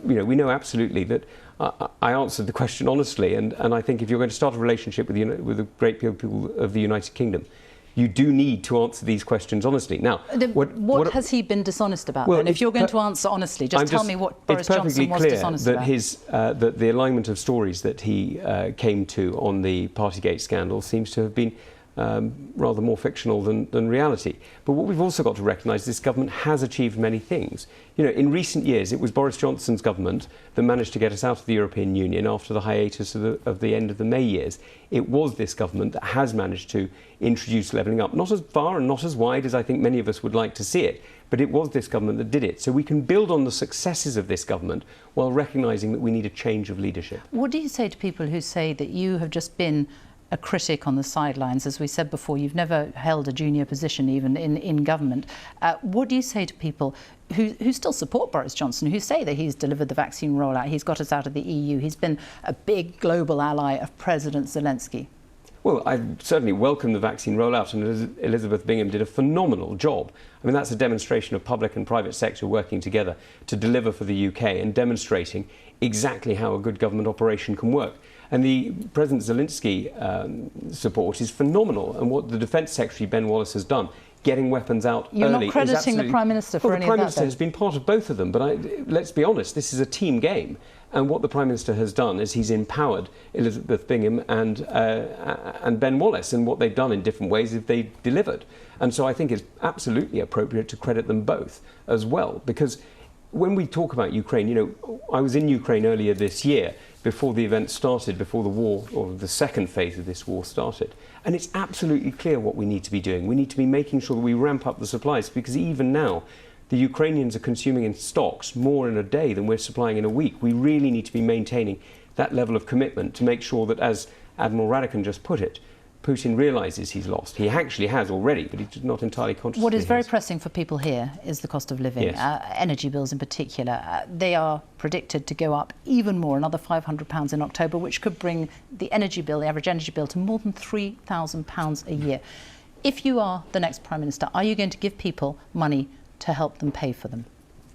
You know, we know absolutely that I answered the question honestly, and I think if you're going to start a relationship with the great people of the United Kingdom, you do need to answer these questions honestly. Now, what has he been dishonest about? Well, then? If you're going to answer honestly, just tell me what Boris Johnson was dishonest about. It's perfectly clear that the alignment of stories that he came to on the Partygate scandal seems to have been rather more fictional than reality. But what we've also got to recognise, this government has achieved many things. You know, in recent years, it was Boris Johnson's government that managed to get us out of the European Union after the hiatus of the end of the May years. It was this government that has managed to introduce levelling up, not as far and not as wide as I think many of us would like to see it, but it was this government that did it. So we can build on the successes of this government while recognising that we need a change of leadership. What do you say to people who say that you have just been a critic on the sidelines? As we said before, you've never held a junior position even in government. What do you say to people who still support Boris Johnson, who say that he's delivered the vaccine rollout, he's got us out of the EU, he's been a big global ally of President Zelensky? Well, I certainly welcome the vaccine rollout, and Elizabeth Bingham did a phenomenal job. I mean, that's a demonstration of public and private sector working together to deliver for the UK and demonstrating exactly how a good government operation can work. And the President Zelensky support is phenomenal, and what the Defence Secretary Ben Wallace has done, getting weapons out You're early. You're not crediting the Prime Minister for any of that? The Prime Minister has been part of both of them, but let's be honest, this is a team game. And what the Prime Minister has done is he's empowered Elizabeth Bingham and Ben Wallace, and what they've done in different ways is they've delivered. And so I think it's absolutely appropriate to credit them both as well, because when we talk about Ukraine, you know, I was in Ukraine earlier this year before the event started, before the war, or the second phase of this war started. And it's absolutely clear what we need to be doing. We need to be making sure that we ramp up the supplies, because even now, the Ukrainians are consuming in stocks more in a day than we're supplying in a week. We really need to be maintaining that level of commitment to make sure that, as Admiral Radakin just put it, Putin realises he's lost. He actually has already, but he's not entirely conscious. What is very pressing for people here is the cost of living, yes. Energy bills in particular. They are predicted to go up even more, another £500 in October, which could bring the energy bill, the average energy bill, to more than £3,000 a year. If you are the next Prime Minister, are you going to give people money to help them pay for them?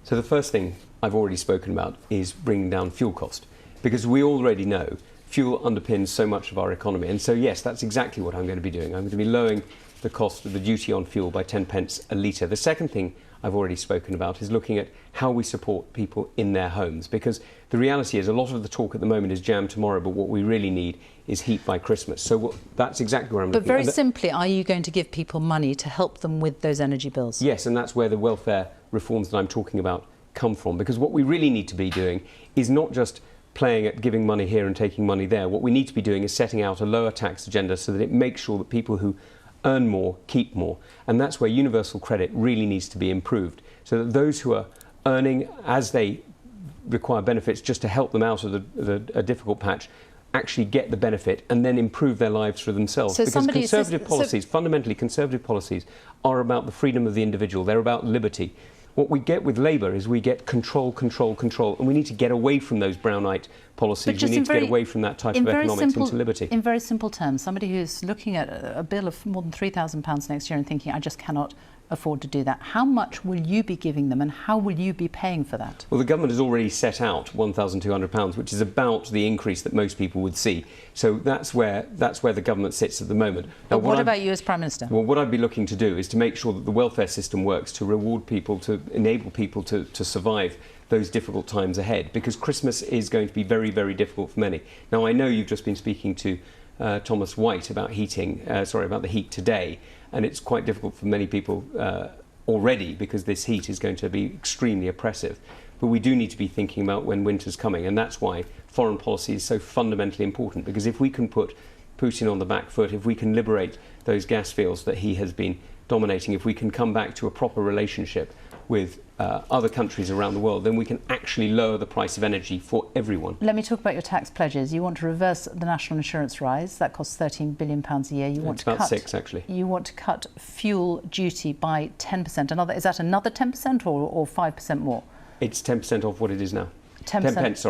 So the first thing I've already spoken about is bringing down fuel cost, because we already know fuel underpins so much of our economy. And so, yes, that's exactly what I'm going to be doing. I'm going to be lowering the cost of the duty on fuel by 10 pence a litre. The second thing I've already spoken about is looking at how we support people in their homes, because the reality is a lot of the talk at the moment is jam tomorrow, but what we really need is heat by Christmas. So that's exactly where I'm looking. But very simply, are you going to give people money to help them with those energy bills? Yes, and that's where the welfare reforms that I'm talking about come from, because what we really need to be doing is not just playing at giving money here and taking money there. What we need to be doing is setting out a lower tax agenda so that it makes sure that people who earn more keep more. And that's where universal credit really needs to be improved, so that those who are earning as they require benefits just to help them out of a difficult patch actually get the benefit and then improve their lives for themselves. So because conservative policies, fundamentally conservative policies, are about the freedom of the individual. They're about liberty. What we get with Labour is we get control, control, control, and we need to get away from those brown-eyed policies. We need to get away from that type of economics into liberty. In very simple terms, somebody who's looking at a bill of more than £3,000 next year and thinking, I just cannot afford to do that, how much will you be giving them and how will you be paying for that? Well, the government has already set out £1,200, which is about the increase that most people would see. So that's where the government sits at the moment. Now, but what about you as Prime Minister? Well, what I'd be looking to do is to make sure that the welfare system works, to reward people, to enable people to survive those difficult times ahead, because Christmas is going to be very, very difficult for many. Now, I know you've just been speaking to Thomas White about about the heat today, and it's quite difficult for many people already, because this heat is going to be extremely oppressive. But we do need to be thinking about when winter's coming, and that's why foreign policy is so fundamentally important, because if we can put Putin on the back foot, if we can liberate those gas fields that he has been dominating, if we can come back to a proper relationship with other countries around the world, then we can actually lower the price of energy for everyone. Let me talk about your tax pledges. You want to reverse the national insurance rise. That costs £13 billion a year. You want to about six, actually. You want to cut fuel duty by 10%. Is that another 10% or 5% more? It's 10% off what it is now. 10 pence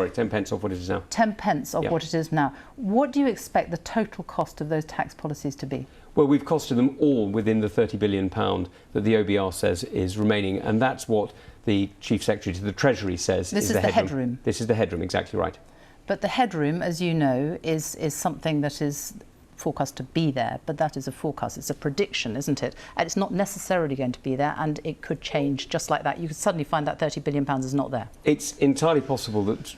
off what it is now. 10 pence off what it is now. What do you expect the total cost of those tax policies to be? Well, we've costed them all within the £30 billion that the OBR says is remaining, and that's what the Chief Secretary to the Treasury says is the headroom. This is the headroom, exactly right. But the headroom, as you know, is something that is forecast to be there, but that is a forecast. It's a prediction, isn't it? And it's not necessarily going to be there, and it could change just like that. You could suddenly find that £30 billion is not there. It's entirely possible that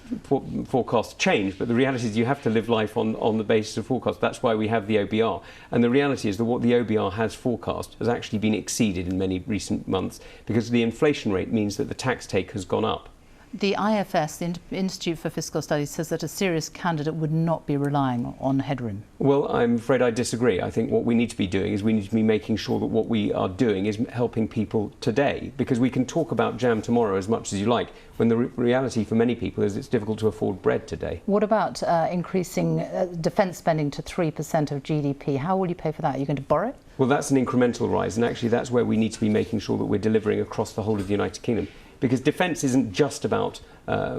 forecasts change, but the reality is you have to live life on the basis of forecasts. That's why we have the OBR. And the reality is that what the OBR has forecast has actually been exceeded in many recent months, because the inflation rate means that the tax take has gone up. The IFS, the Institute for Fiscal Studies, says that a serious candidate would not be relying on headroom. Well, I'm afraid I disagree. I think what we need to be doing is we need to be making sure that what we are doing is helping people today, because we can talk about jam tomorrow as much as you like, when the reality for many people is it's difficult to afford bread today. What about increasing defence spending to 3% of GDP? How will you pay for that? Are you going to borrow? Well, that's an incremental rise, and actually that's where we need to be making sure that we're delivering across the whole of the United Kingdom. Because defence isn't just about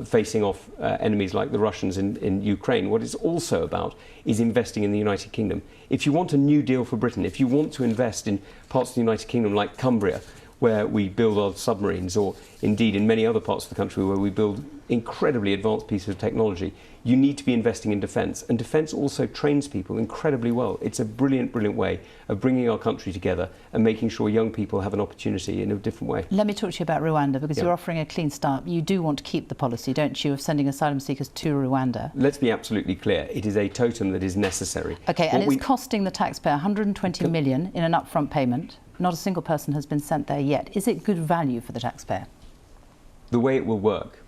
facing off enemies like the Russians in Ukraine. What it's also about is investing in the United Kingdom. If you want a new deal for Britain, if you want to invest in parts of the United Kingdom like Cumbria, where we build our submarines, or indeed in many other parts of the country where we build incredibly advanced pieces of technology, you need to be investing in defence. And defence also trains people incredibly well. It's a brilliant, brilliant way of bringing our country together and making sure young people have an opportunity in a different way. Let me talk to you about Rwanda, because you're offering a clean start. You do want to keep the policy, don't you, of sending asylum seekers to Rwanda? Let's be absolutely clear. It is a totem that is necessary. OK, and it's costing the taxpayer £120 million in an upfront payment. Not a single person has been sent there yet. Is it good value for the taxpayer? The way it will work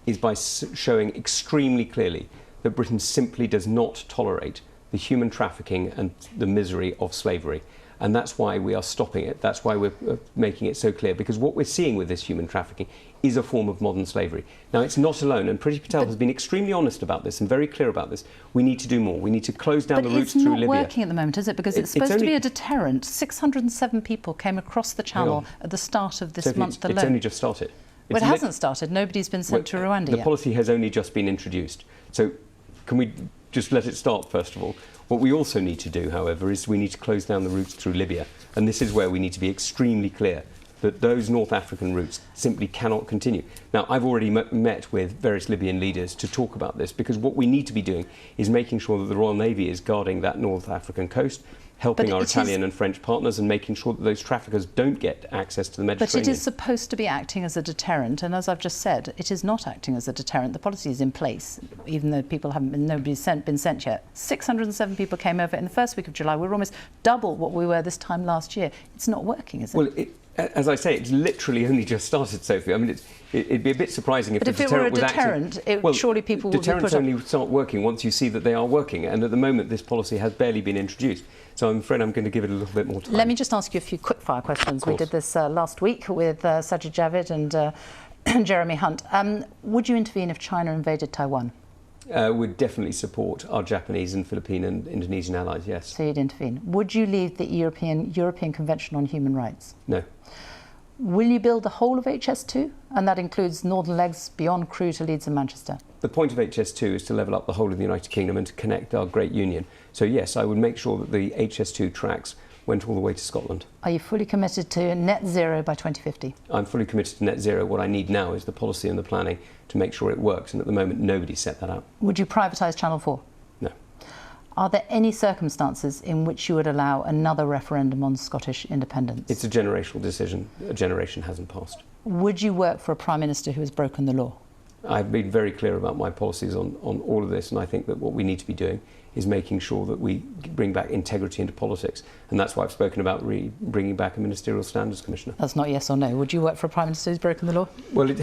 is by showing extremely clearly that Britain simply does not tolerate the human trafficking and the misery of slavery. And that's why we are stopping it. That's why we're making it so clear. Because what we're seeing with this human trafficking is a form of modern slavery. Now, it's not alone, and Priti Patel has been extremely honest about this and very clear about this. We need to do more. We need to close down the routes through Libya. But it's not working at the moment, is it? Because it's supposed to be a deterrent. 607 people came across the Channel at the start of this month alone. It's only just started. Well, it hasn't started. Nobody's been sent to Rwanda yet. The policy has only just been introduced. So can we just let it start, first of all? What we also need to do, however, is we need to close down the routes through Libya. And this is where we need to be extremely clear that those North African routes simply cannot continue. Now, I've already met with various Libyan leaders to talk about this, because what we need to be doing is making sure that the Royal Navy is guarding that North African coast, helping our Italian and French partners, and making sure that those traffickers don't get access to the Mediterranean. But it is supposed to be acting as a deterrent, and as I've just said, it is not acting as a deterrent. The policy is in place, even though people haven't been, nobody's been sent yet. 607 people came over in the first week of July. We're almost double what we were this time last year. It's not working, is it? Well, as I say, it's literally only just started, Sophie. I mean, it'd be a bit surprising if the deterrent was acting. But if it were a deterrent, surely people would be put up. Deterrents only start working once you see that they are working, and at the moment this policy has barely been introduced. So I'm afraid I'm going to give it a little bit more time. Let me just ask you a few quick-fire questions. We did this last week with Sajid Javid and Jeremy Hunt. Would you intervene if China invaded Taiwan? Would definitely support our Japanese and Philippine and Indonesian allies, yes. So you'd intervene. Would you leave the European Convention on Human Rights? No. Will you build the whole of HS2? And that includes northern legs beyond Crewe to Leeds and Manchester. The point of HS2 is to level up the whole of the United Kingdom and to connect our great union. So yes, I would make sure that the HS2 tracks went all the way to Scotland. Are you fully committed to net zero by 2050? I'm fully committed to net zero. What I need now is the policy and the planning to make sure it works, and at the moment nobody's set that up. Would you privatise Channel 4? No. Are there any circumstances in which you would allow another referendum on Scottish independence? It's a generational decision. A generation hasn't passed. Would you work for a Prime Minister who has broken the law? I've been very clear about my policies on all of this, and I think that what we need to be doing is making sure that we bring back integrity into politics. And that's why I've spoken about bringing back a Ministerial Standards Commissioner. That's not yes or no. Would you work for a Prime Minister who's broken the law? Well,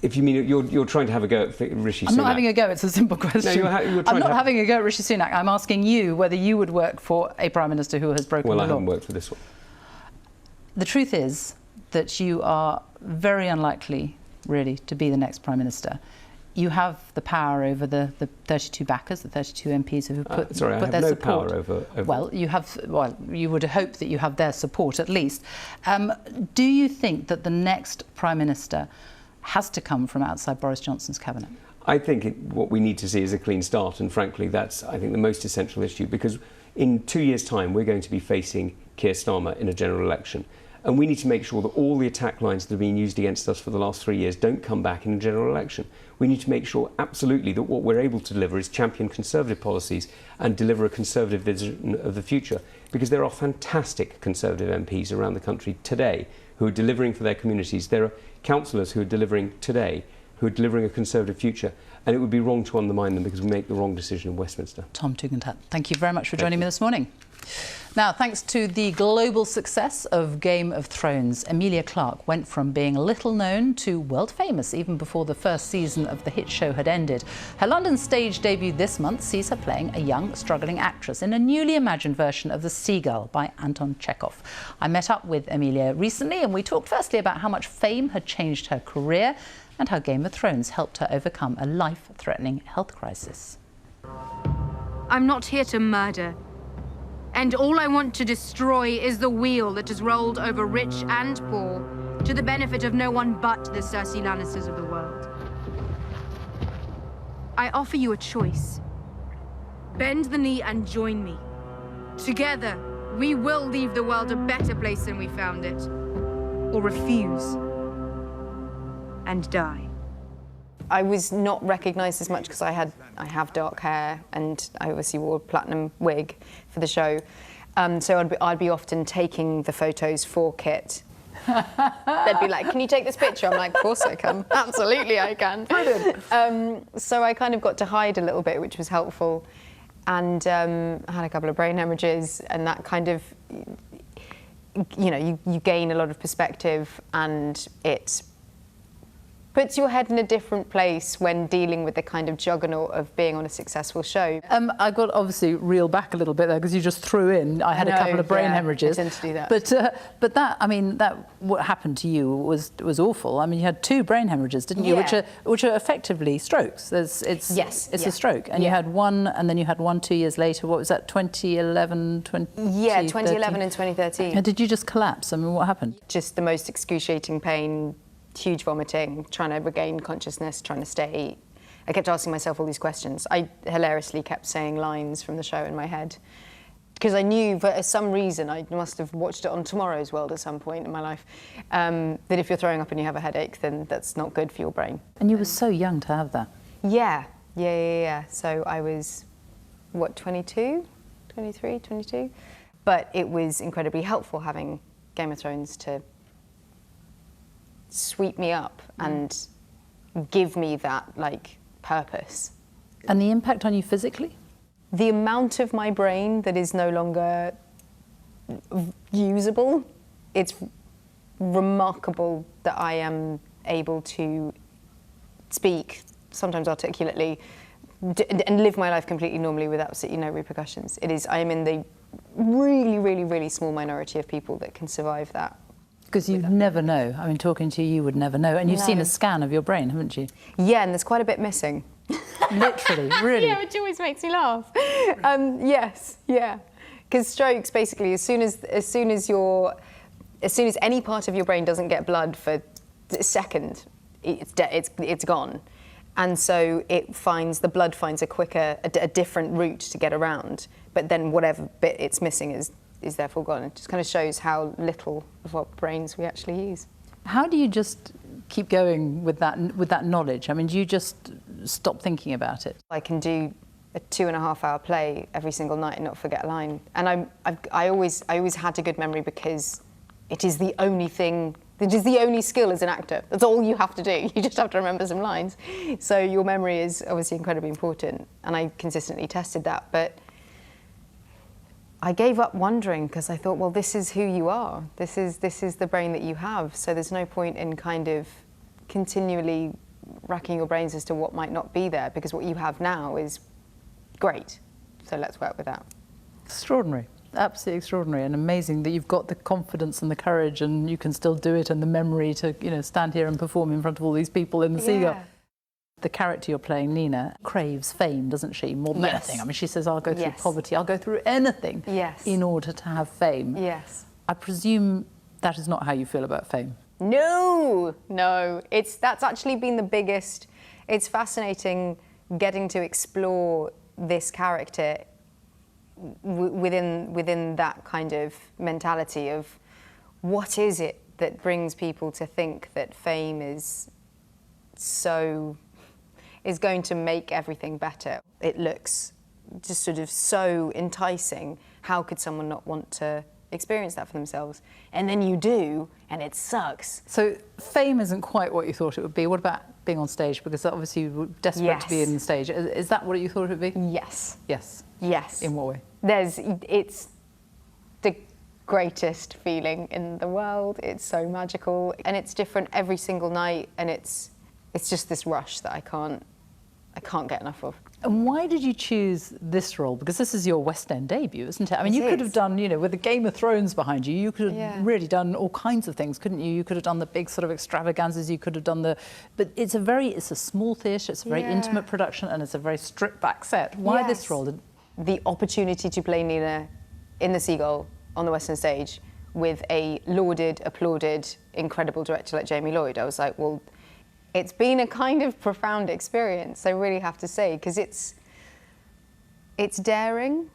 if you mean you're trying to have a go at Rishi Sunak. I'm not having a go, it's a simple question. No, I'm not having a go at Rishi Sunak. I'm asking you whether you would work for a Prime Minister who has broken the law. Well, I haven't worked for this one. The truth is that you are very unlikely, really, to be the next Prime Minister. You have the power over the 32 backers, the 32 MPs who put their support. Power over. Well, you would hope that you have their support at least. Do you think that the next Prime Minister has to come from outside Boris Johnson's cabinet? I think what we need to see is a clean start, and frankly that's, I think, the most essential issue, because in 2 years' time we're going to be facing Keir Starmer in a general election, And we need to make sure that all the attack lines that have been used against us for the last 3 years don't come back in a general election. We need to make sure absolutely that what we're able to deliver is champion Conservative policies and deliver a Conservative vision of the future. Because there are fantastic Conservative MPs around the country today who are delivering for their communities. There are councillors who are delivering today, who are delivering a Conservative future. And it would be wrong to undermine them because we make the wrong decision in Westminster. Tom Tugendhat, thank you very much for joining me this morning. Now, thanks to the global success of Game of Thrones, Emilia Clarke went from being little known to world famous even before the first season of the hit show had ended. Her London stage debut this month sees her playing a young, struggling actress in a newly imagined version of The Seagull by Anton Chekhov. I met up with Emilia recently and we talked firstly about how much fame had changed her career and how Game of Thrones helped her overcome a life-threatening health crisis. I'm not here to murder. And all I want to destroy is the wheel that has rolled over rich and poor, to the benefit of no one but the Cersei Lannisters of the world. I offer you a choice. Bend the knee and join me. Together, we will leave the world a better place than we found it. Or refuse. And die. I was not recognised as much because I have dark hair and I obviously wore a platinum wig for the show. So I'd be often taking the photos for Kit. They'd be like, "Can you take this picture?" I'm like, "Of course I can. Absolutely I can." Brilliant. So I kind of got to hide a little bit, which was helpful. And I had a couple of brain hemorrhages, and that kind of, you know, you gain a lot of perspective, and it puts your head in a different place when dealing with the kind of juggernaut of being on a successful show. I got obviously reel back a little bit there because you just threw in. I had a couple of brain hemorrhages. I tend to do that. But that, I mean, what happened to you was awful. I mean, you had 2 brain hemorrhages, didn't you? Yeah. Which are effectively strokes. It's a stroke, and you had one, and then you had one 2 years later. What was that? 2011, 2011 and 2013. And did you just collapse? I mean, what happened? Just the most excruciating pain. Huge vomiting, trying to regain consciousness, trying to stay. I kept asking myself all these questions. I hilariously kept saying lines from the show in my head because I knew, for some reason, I must have watched it on Tomorrow's World at some point in my life, that if you're throwing up and you have a headache, then that's not good for your brain. And you were so young to have that. Yeah. So I was, what, 22? 23, 22? But it was incredibly helpful having Game of Thrones to sweep me up and give me that, like, purpose. And the impact on you physically? The amount of my brain that is no longer usable, it's remarkable that I am able to speak, sometimes articulately, and live my life completely normally with absolutely no repercussions. I am in the really, really, really small minority of people that can survive that. Because you'd never know. I mean, talking to you would never know. And you've seen a scan of your brain, haven't you? Yeah, and there's quite a bit missing. Literally, really? Yeah, which always makes me laugh. Yes, yeah. Because strokes, basically, as soon as any part of your brain doesn't get blood for a second, it's gone. And so the blood finds a different route to get around. But then whatever bit it's missing is therefore gone. It just kind of shows how little of our brains we actually use. How do you just keep going with that knowledge? I mean, do you just stop thinking about it? I can do a 2.5-hour play every single night and not forget a line. And I always had a good memory because it is the only thing. It is the only skill as an actor. That's all you have to do. You just have to remember some lines. So your memory is obviously incredibly important, and I consistently tested that. But I gave up wondering because I thought, well, this is who you are. This is the brain that you have. So there's no point in kind of continually racking your brains as to what might not be there, because what you have now is great. So let's work with that. Extraordinary. Absolutely extraordinary, and amazing that you've got the confidence and the courage, and you can still do it, and the memory to, you know, stand here and perform in front of all these people in the Seagull. The character you're playing, Nina, craves fame, doesn't she, more than anything? I mean, she says, I'll go through poverty, I'll go through anything in order to have fame. Yes. I presume that is not how you feel about fame. No. That's actually been the biggest. It's fascinating getting to explore this character within that kind of mentality of what is it that brings people to think that fame is going to make everything better? It looks just sort of so enticing. How could someone not want to experience that for themselves? And then you do, and it sucks. So fame isn't quite what you thought it would be. What about being on stage? Because obviously you were desperate to be on stage. Is that what you thought it would be? Yes. Yes. Yes. In what way? It's the greatest feeling in the world. It's so magical, and it's different every single night, and it's just this rush that I can't get enough of. And why did you choose this role? Because this is your West End debut, isn't it? I mean, you could have done, with the Game of Thrones behind you, you could have really done all kinds of things, couldn't you? You could have done the big sort of extravaganzas, you could have done but it's a small theatre, it's a very intimate production, and it's a very stripped back set. Why this role? The opportunity to play Nina in The Seagull on the West End stage with a lauded, applauded, incredible director like Jamie Lloyd, I was like, well, it's been a kind of profound experience, I really have to say, because it's daring,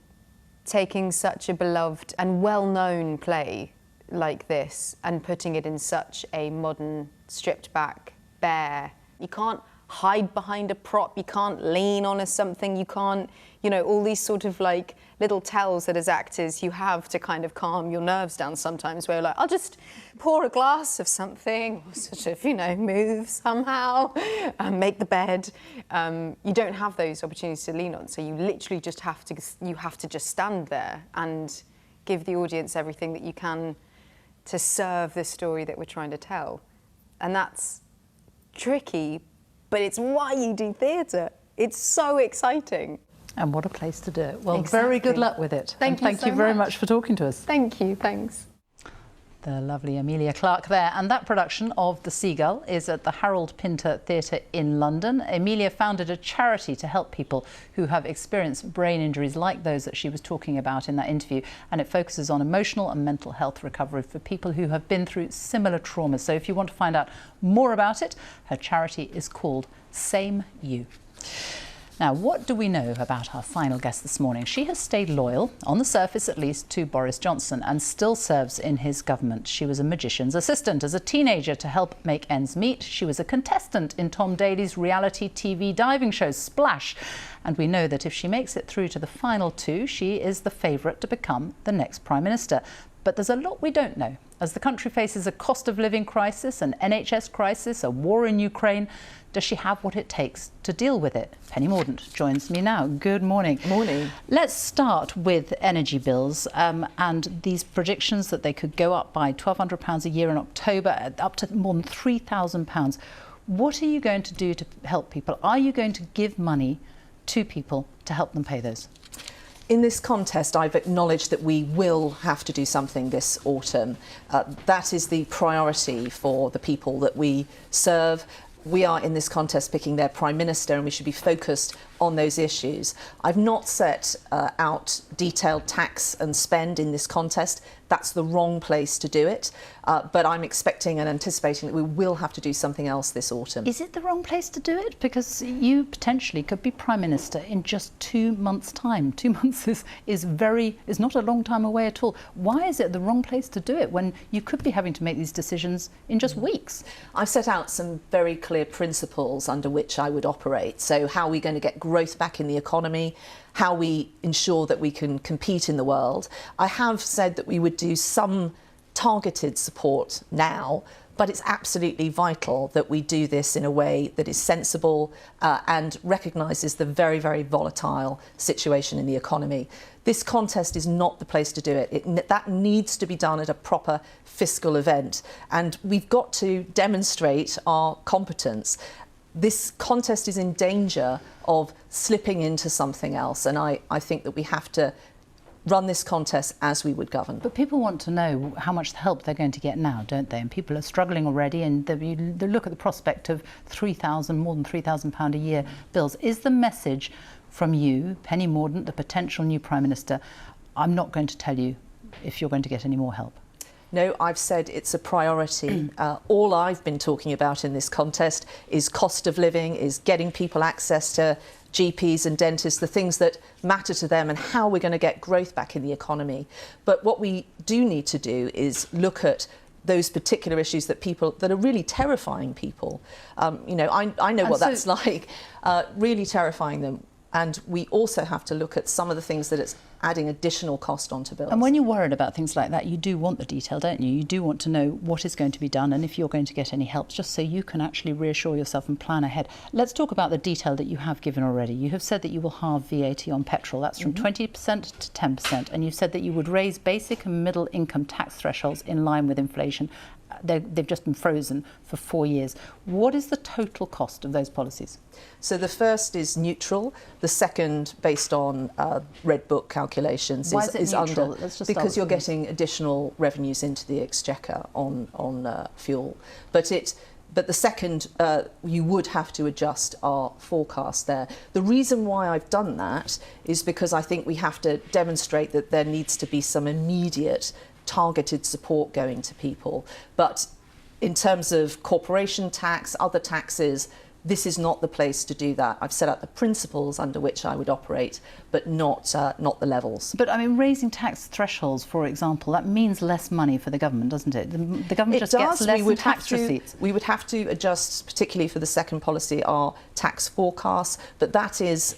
taking such a beloved and well-known play like this and putting it in such a modern, stripped back, bare. You can't hide behind a prop, you can't lean on something, you can't, all these sort of like little tells that as actors you have to kind of calm your nerves down sometimes, where you're like, I'll just pour a glass of something, or sort of, move somehow, make the bed. You don't have those opportunities to lean on, so you literally just have to just stand there and give the audience everything that you can to serve the story that we're trying to tell. And that's tricky, but it's why you do theatre. It's so exciting. And what a place to do it. Well, Exactly. very good luck with it. Thank you so very much. much for talking to us. Thank you, thanks. The lovely Emilia Clarke there. And that production of The Seagull is at the Harold Pinter Theatre in London. Emilia founded a charity to help people who have experienced brain injuries like those that she was talking about in that interview. And it focuses on emotional and mental health recovery for people who have been through similar traumas. So if you want to find out more about it, her charity is called Same You. Now, what do we know about our final guest this morning? She has stayed loyal, on the surface at least, to Boris Johnson and still serves in his government. She was a magician's assistant as a teenager to help make ends meet. She was a contestant in Tom Daley's reality TV diving show Splash. And we know that if she makes it through to the final two, she is the favourite to become the next Prime Minister. But there's a lot we don't know. As the country faces a cost of living crisis, an NHS crisis, a war in Ukraine, does she have what it takes to deal with it? Penny Mordaunt joins me now. Good morning. Morning. Let's start with energy bills and these predictions that they could go up by £1,200 a year in October, up to more than £3,000. What are you going to do to help people? Are you going to give money to people to help them pay those? In this contest, I've acknowledged that we will have to do something this autumn. That is the priority for the people that we serve. We are in this contest picking their Prime Minister, and we should be focused on those issues. I've not set out detailed tax and spend in this contest. That's the wrong place to do it. But I'm expecting and anticipating that we will have to do something else this autumn. Is it the wrong place to do it? Because you potentially could be Prime Minister in just 2 months' time. 2 months is not a long time away at all. Why is it the wrong place to do it when you could be having to make these decisions in just weeks? I've set out some very clear principles under which I would operate. So how are we going to get growth back in the economy? How we ensure that we can compete in the world? I have said that we would do some targeted support now, but it's absolutely vital that we do this in a way that is sensible and recognises the very, very volatile situation in the economy. This contest is not the place to do it. That needs to be done at a proper fiscal event, and we've got to demonstrate our competence. This contest is in danger of slipping into something else, and I think that we have to run this contest as we would govern. But people want to know how much help they're going to get now, don't they? And people are struggling already, and they look at the prospect of more than £3,000 a year bills. Is the message from you, Penny Mordaunt, the potential new Prime Minister, I'm not going to tell you if you're going to get any more help? No, I've said it's a priority. All I've been talking about in this contest is cost of living, is getting people access to GPs and dentists, the things that matter to them, and how we're going to get growth back in the economy. But what we do need to do is look at those particular issues that are really terrifying people. You know, I know what that's like, really terrifying them. And we also have to look at some of the things that it's adding additional cost onto bills. And when you're worried about things like that, you do want the detail, don't you? You do want to know what is going to be done and if you're going to get any help, just so you can actually reassure yourself and plan ahead. Let's talk about the detail that you have given already. You have said that you will halve VAT on petrol. That's from 20% to 10%. And you said that you would raise basic and middle income tax thresholds in line with inflation. They've just been frozen for 4 years. What is the total cost of those policies? So the first is neutral. The second, based on Red Book calculations, Why is it neutral? under because you're getting additional revenues into the exchequer on fuel. But the second, you would have to adjust our forecast there. The reason why I've done that is because I think we have to demonstrate that there needs to be some immediate targeted support going to people. But in terms of corporation tax, other taxes, this is not the place to do that. I've set out the principles under which I would operate, but not the levels. But I mean, raising tax thresholds, for example, that means less money for the government, doesn't it? The government just gets less in tax receipts. We would have to adjust, particularly for the second policy, our tax forecasts. But that is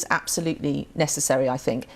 absolutely necessary, I think.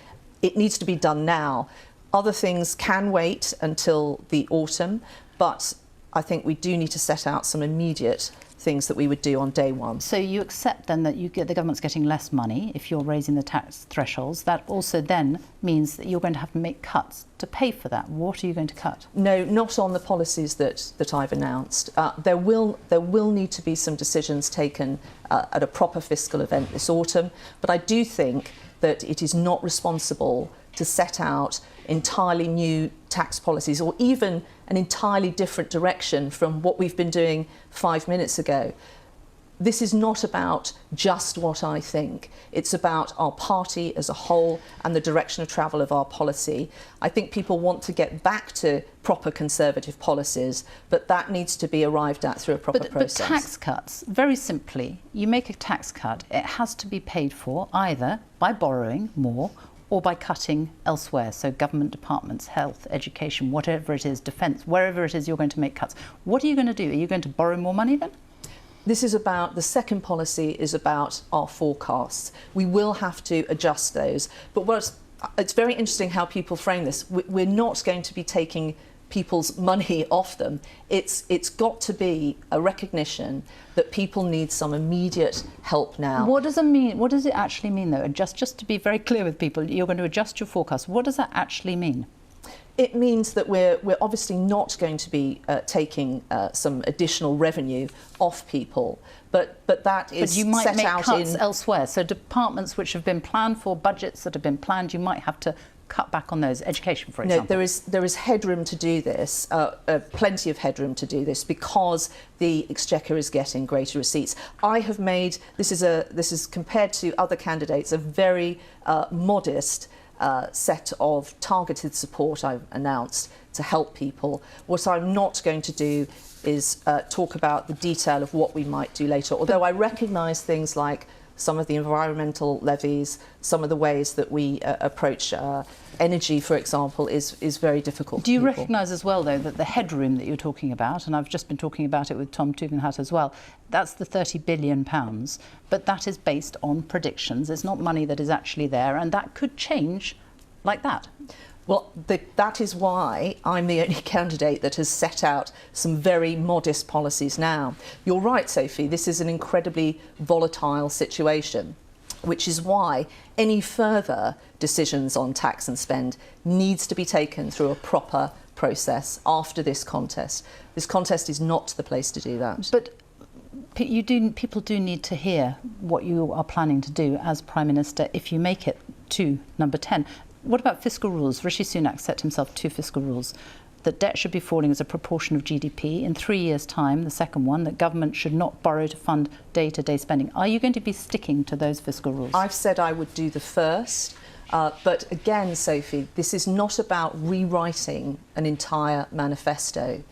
It needs to be done now. Other things can wait until the autumn, but I think we do need to set out some immediate things that we would do on day one. So you accept then that the government's getting less money if you're raising the tax thresholds. That also then means that you're going to have to make cuts to pay for that. What are you going to cut? No, not on the policies that I've announced. There will need to be some decisions taken at a proper fiscal event this autumn, but I do think that it is not responsible to set out entirely new tax policies or even an entirely different direction from what we've been doing 5 minutes ago. This is not about just what I think. It's about our party as a whole and the direction of travel of our policy. I think people want to get back to proper Conservative policies, but that needs to be arrived at through a proper process. But tax cuts, very simply, you make a tax cut, it has to be paid for either by borrowing more or by cutting elsewhere, so government departments, health, education, whatever it is, defence, wherever it is you're going to make cuts. What are you going to do? Are you going to borrow more money then? This is about, the second policy is about our forecasts. We will have to adjust those. But it's very interesting how people frame this. We're not going to be taking people's money off them. It's got to be a recognition that people need some immediate help now. What does it mean? What does it actually mean, though? Just to be very clear with people, you're going to adjust your forecast. What does that actually mean? It means that we're obviously not going to be taking some additional revenue off people, but that is But you might set make out cuts in elsewhere. So departments which have been planned for, budgets that have been planned, you might have to cut back on those. Education, for example. No, there is headroom to do this, plenty of headroom to do this, because the Exchequer is getting greater receipts. I have made this is compared to other candidates a very modest set of targeted support I've announced to help people. What I'm not going to do is talk about the detail of what we might do later, although I recognise things like some of the environmental levies, some of the ways that we approach energy, for example, is very difficult. Do you recognise as well, though, that the headroom that you're talking about, and I've just been talking about it with Tom Tugendhat as well, that's the £30 billion, but that is based on predictions. It's not money that is actually there, and that could change like that. Well, that is why I'm the only candidate that has set out some very modest policies now. You're right, Sophie, this is an incredibly volatile situation, which is why any further decisions on tax and spend needs to be taken through a proper process after this contest. This contest is not the place to do that. But people do need to hear what you are planning to do as Prime Minister if you make it to number 10. What about fiscal rules? Rishi Sunak set himself 2 fiscal rules. That debt should be falling as a proportion of GDP. In 3 years' time, the second one, that government should not borrow to fund day-to-day spending. Are you going to be sticking to those fiscal rules? I've said I would do the first. But again, Sophie, this is not about rewriting an entire manifesto.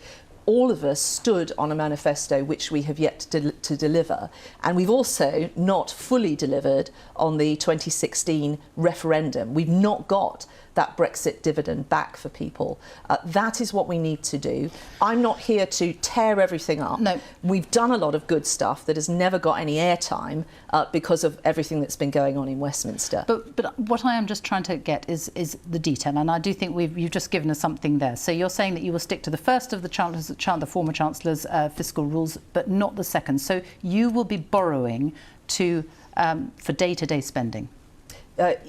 All of us stood on a manifesto which we have yet to deliver, and we've also not fully delivered on the 2016 referendum. We've not got that Brexit dividend back for people. That is what we need to do. I'm not here to tear everything up. No. We've done a lot of good stuff that has never got any airtime because of everything that's been going on in Westminster. But what I am just trying to get is the detail, and I do think you've just given us something there. So you're saying that you will stick to the first of the former Chancellor's fiscal rules, but not the second. So you will be borrowing for day-to-day spending.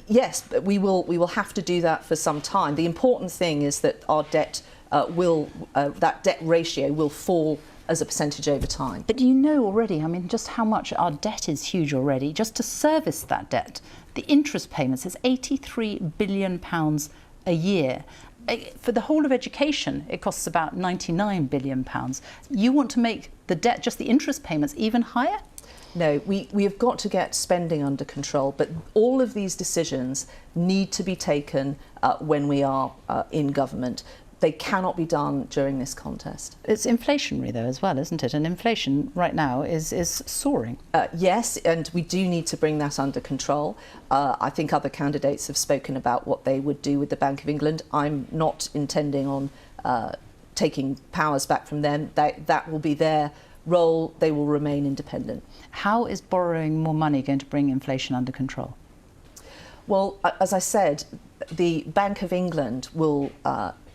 Yes, but we will have to do that for some time. The important thing is that our debt that debt ratio will fall as a percentage over time. But you know already, I mean, just how much our debt is huge already. Just to service that debt, the interest payments is £83 billion a year. For the whole of education, it costs about £99 billion. You want to make the debt, just the interest payments, even higher? No, we have got to get spending under control, but all of these decisions need to be taken when we are in government. They cannot be done during this contest. It's inflationary though as well, isn't it? And inflation right now is soaring. Yes, and we do need to bring that under control. I think other candidates have spoken about what they would do with the Bank of England. I'm not intending on taking powers back from them. That will be their role. They will remain independent. How is borrowing more money going to bring inflation under control? Well, as I said, the Bank of England will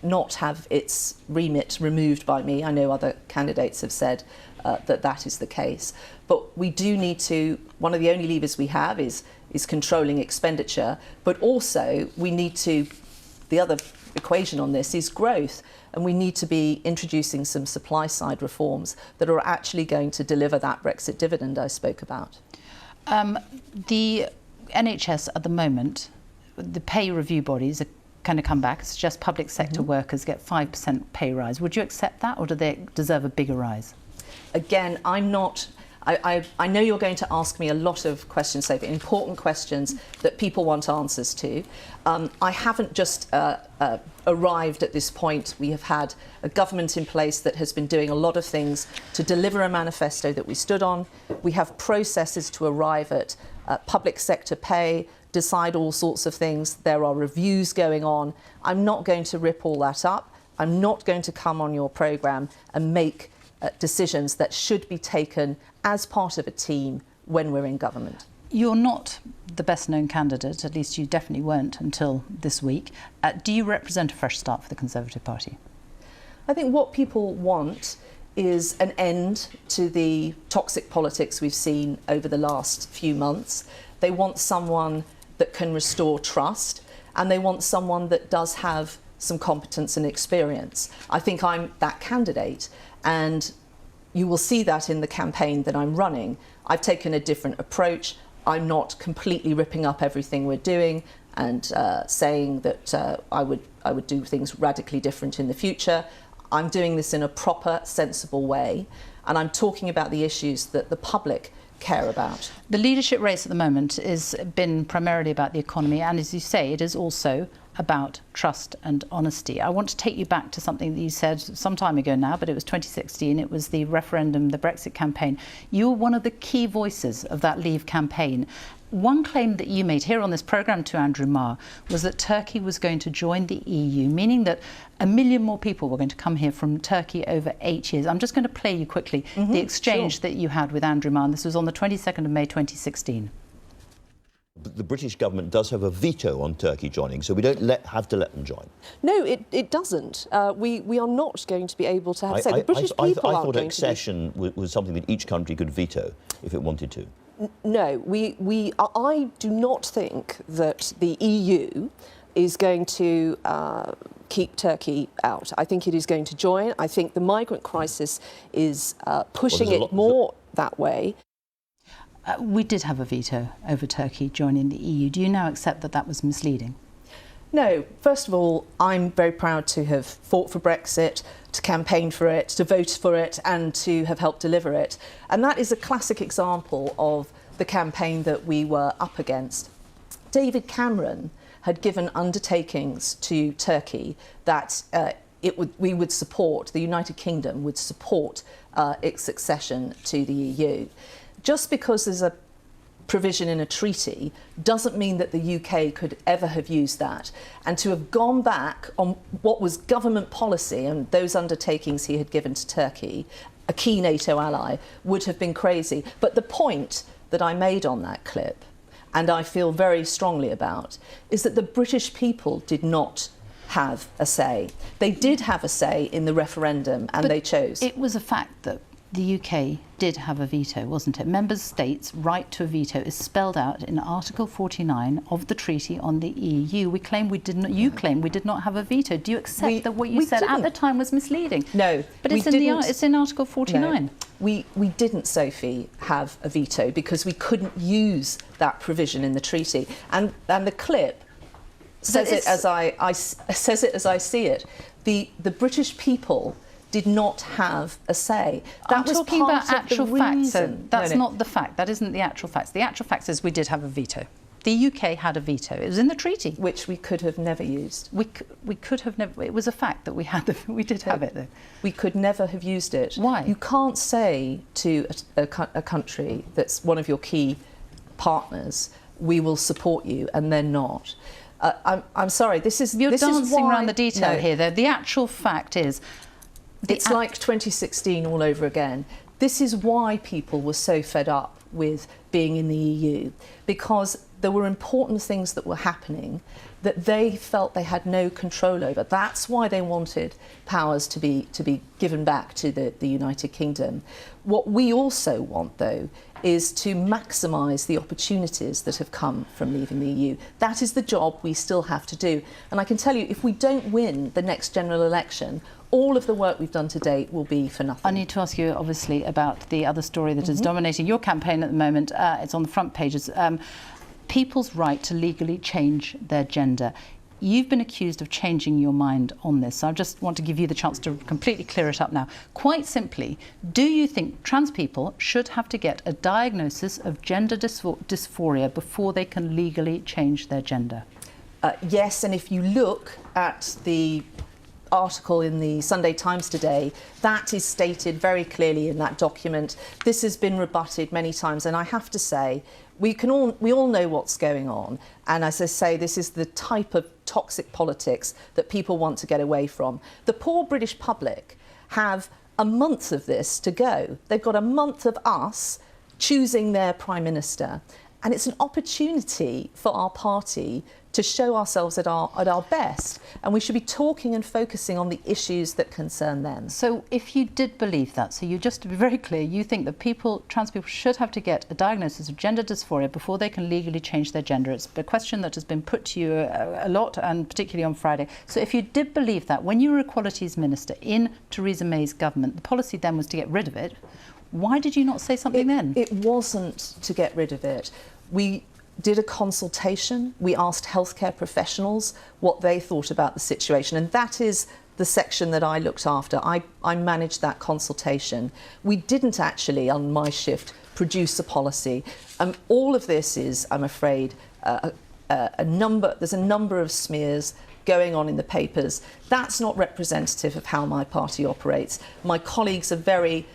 not have its remit removed by me. I know other candidates have said that is the case. But we do need to, one of the only levers we have is controlling expenditure, but also we need to, the other equation on this is growth, and we need to be introducing some supply side reforms that are actually going to deliver that Brexit dividend I spoke about. The NHS at the moment, the pay review bodies are going to come back. It's just public sector workers get 5% pay rise. Would you accept that, or do they deserve a bigger rise? Again, I'm not. I know you're going to ask me a lot of questions, Sophie, important questions that people want answers to. I haven't just arrived at this point. We have had a government in place that has been doing a lot of things to deliver a manifesto that we stood on. We have processes to arrive at public sector pay, decide all sorts of things. There are reviews going on. I'm not going to rip all that up. I'm not going to come on your programme and make decisions that should be taken as part of a team when we're in government. You're not the best known candidate, at least you definitely weren't until this week. Do you represent a fresh start for the Conservative Party? I think what people want is an end to the toxic politics we've seen over the last few months. They want someone that can restore trust, and they want someone that does have some competence and experience. I think I'm that candidate, and you will see that in the campaign that I'm running. I've taken a different approach. I'm not completely ripping up everything we're doing and saying that I would do things radically different in the future. I'm doing this in a proper, sensible way, and I'm talking about the issues that the public care about. The leadership race at the moment has been primarily about the economy, and as you say, it is also about trust and honesty. I want to take you back to something that you said some time ago now, but it was 2016. It was the referendum, the Brexit campaign. You were one of the key voices of that Leave campaign. One claim that you made here on this programme to Andrew Marr was that Turkey was going to join the EU, meaning that 1 million more people were going to come here from Turkey over 8 years. I'm just going to play you quickly the exchange that you had with Andrew Marr, and this was on the 22nd of May 2016. The British government does have a veto on Turkey joining, so we don't have to let them join. No, it doesn't. We are not going to be able to have say. The British people I aren't thought going accession was something that each country could veto if it wanted to. No, I do not think that the EU is going to keep Turkey out. I think it is going to join. I think the migrant crisis is pushing it more that way. We did have a veto over Turkey joining the EU. Do you now accept that that was misleading? No. First of all, I'm very proud to have fought for Brexit, to campaign for it, to vote for it, and to have helped deliver it. And that is a classic example of the campaign that we were up against. David Cameron had given undertakings to Turkey that we would support, the United Kingdom would support its succession to the EU. Just because there's a provision in a treaty doesn't mean that the UK could ever have used that. And to have gone back on what was government policy and those undertakings he had given to Turkey, a key NATO ally, would have been crazy. But the point that I made on that clip, and I feel very strongly about, is that the British people did not have a say. They did have a say in the referendum, and they chose. It was a fact that the UK did have a veto, wasn't it? Member states' right to a veto is spelled out in Article 49 of the Treaty on the EU. We claim we did not. You claim we did not have a veto. Do you accept that what you said at the time was misleading? No, but it's in Article 49. No, we didn't, Sophie, have a veto because we couldn't use that provision in the treaty. And the clip says it as I see it. The British people did not have a say. That was talking about actual facts. So that's not the fact. That isn't the actual facts. The actual facts is we did have a veto. The UK had a veto. It was in the treaty, which we could have never used. We could have never. It was a fact that we had. We did have it though. We could never have used it. Why? You can't say to a country that's one of your key partners, "We will support you," and then not. I'm sorry. You're dancing around the detail here, though. The actual fact is. It's like 2016 all over again. This is why people were so fed up with being in the EU, because there were important things that were happening that they felt they had no control over. That's why they wanted powers to be given back to the United Kingdom. What we also want, though, is to maximise the opportunities that have come from leaving the EU. That is the job we still have to do. And I can tell you, if we don't win the next general election, all of the work we've done to date will be for nothing. I need to ask you, obviously, about the other story that is dominating your campaign at the moment. It's on the front pages. People's right to legally change their gender. You've been accused of changing your mind on this, so I just want to give you the chance to completely clear it up now. Quite simply, do you think trans people should have to get a diagnosis of gender dysphoria before they can legally change their gender? Yes, and if you look at the article in the Sunday Times today, that is stated very clearly in that document. This has been rebutted many times, and I have to say, we all know what's going on, and as I say, this is the type of toxic politics that people want to get away from. The poor British public have a month of this to go. They've got a month of us choosing their Prime Minister, and it's an opportunity for our party to show ourselves at our best, and we should be talking and focusing on the issues that concern them. So if you did believe that, so you, just to be very clear, you think that trans people should have to get a diagnosis of gender dysphoria before they can legally change their gender. It's a question that has been put to you a lot, and particularly on Friday. So if you did believe that, when you were Equalities Minister in Theresa May's government, the policy then was to get rid of it. Why did you not say something then? It wasn't to get rid of it. We did a consultation. We asked healthcare professionals what they thought about the situation, and that is the section that I looked after. I managed that consultation. We didn't actually, on my shift, produce a policy. All of this is, I'm afraid, there's a number of smears going on in the papers. That's not representative of how my party operates. My colleagues are very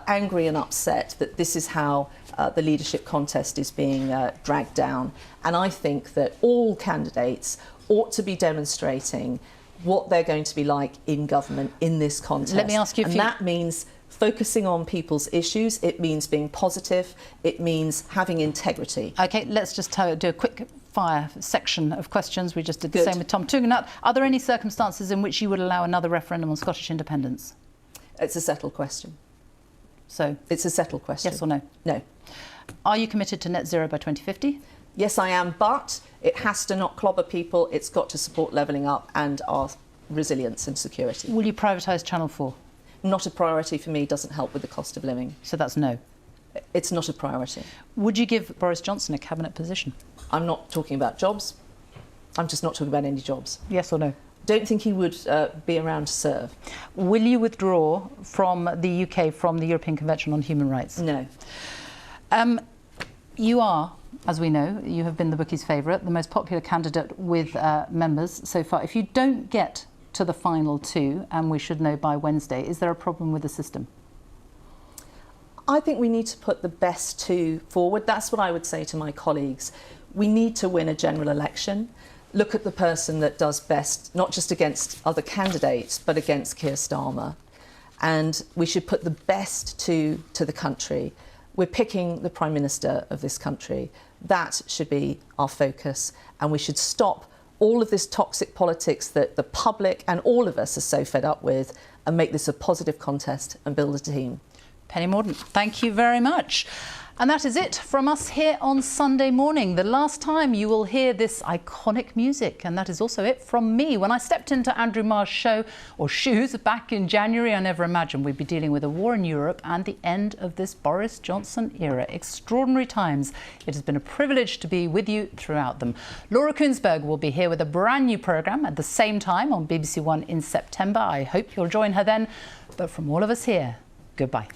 angry and upset that this is how the leadership contest is being dragged down. And I think that all candidates ought to be demonstrating what they're going to be like in government in this contest. Let me ask you, that means focusing on people's issues, it means being positive, it means having integrity. OK, let's just do a quick fire section of questions. We just did the same with Tom Tugendhat. Are there any circumstances in which you would allow another referendum on Scottish independence? It's a settled question. So it's a settled question. Yes or no? No. Are you committed to net zero by 2050? Yes, I am, but it has to not clobber people. It's got to support levelling up and our resilience and security. Will you privatise Channel 4? Not a priority for me, doesn't help with the cost of living. So that's no? It's not a priority. Would you give Boris Johnson a cabinet position? I'm not talking about jobs. I'm just not talking about any jobs. Yes or no? Don't think he would be around to serve. Will you withdraw from the UK from the European Convention on Human Rights? No. You are as we know, you have been the bookies' favourite, the most popular candidate with members so far. If you don't get to the final two, and we should know by Wednesday, is there a problem with the system? I think we need to put the best two forward. That's what I would say to my colleagues. We need to win a general election. Look at the person that does best, not just against other candidates, but against Keir Starmer. And we should put the best two to the country. We're picking the Prime Minister of this country. That should be our focus. And we should stop all of this toxic politics that the public and all of us are so fed up with, and make this a positive contest and build a team. Penny Mordaunt, thank you very much. And that is it from us here on Sunday morning. The last time you will hear this iconic music. And that is also it from me. When I stepped into Andrew Marr's shoes back in January, I never imagined we'd be dealing with a war in Europe and the end of this Boris Johnson era. Extraordinary times. It has been a privilege to be with you throughout them. Laura Kuenssberg will be here with a brand new programme at the same time on BBC One in September. I hope you'll join her then. But from all of us here, goodbye.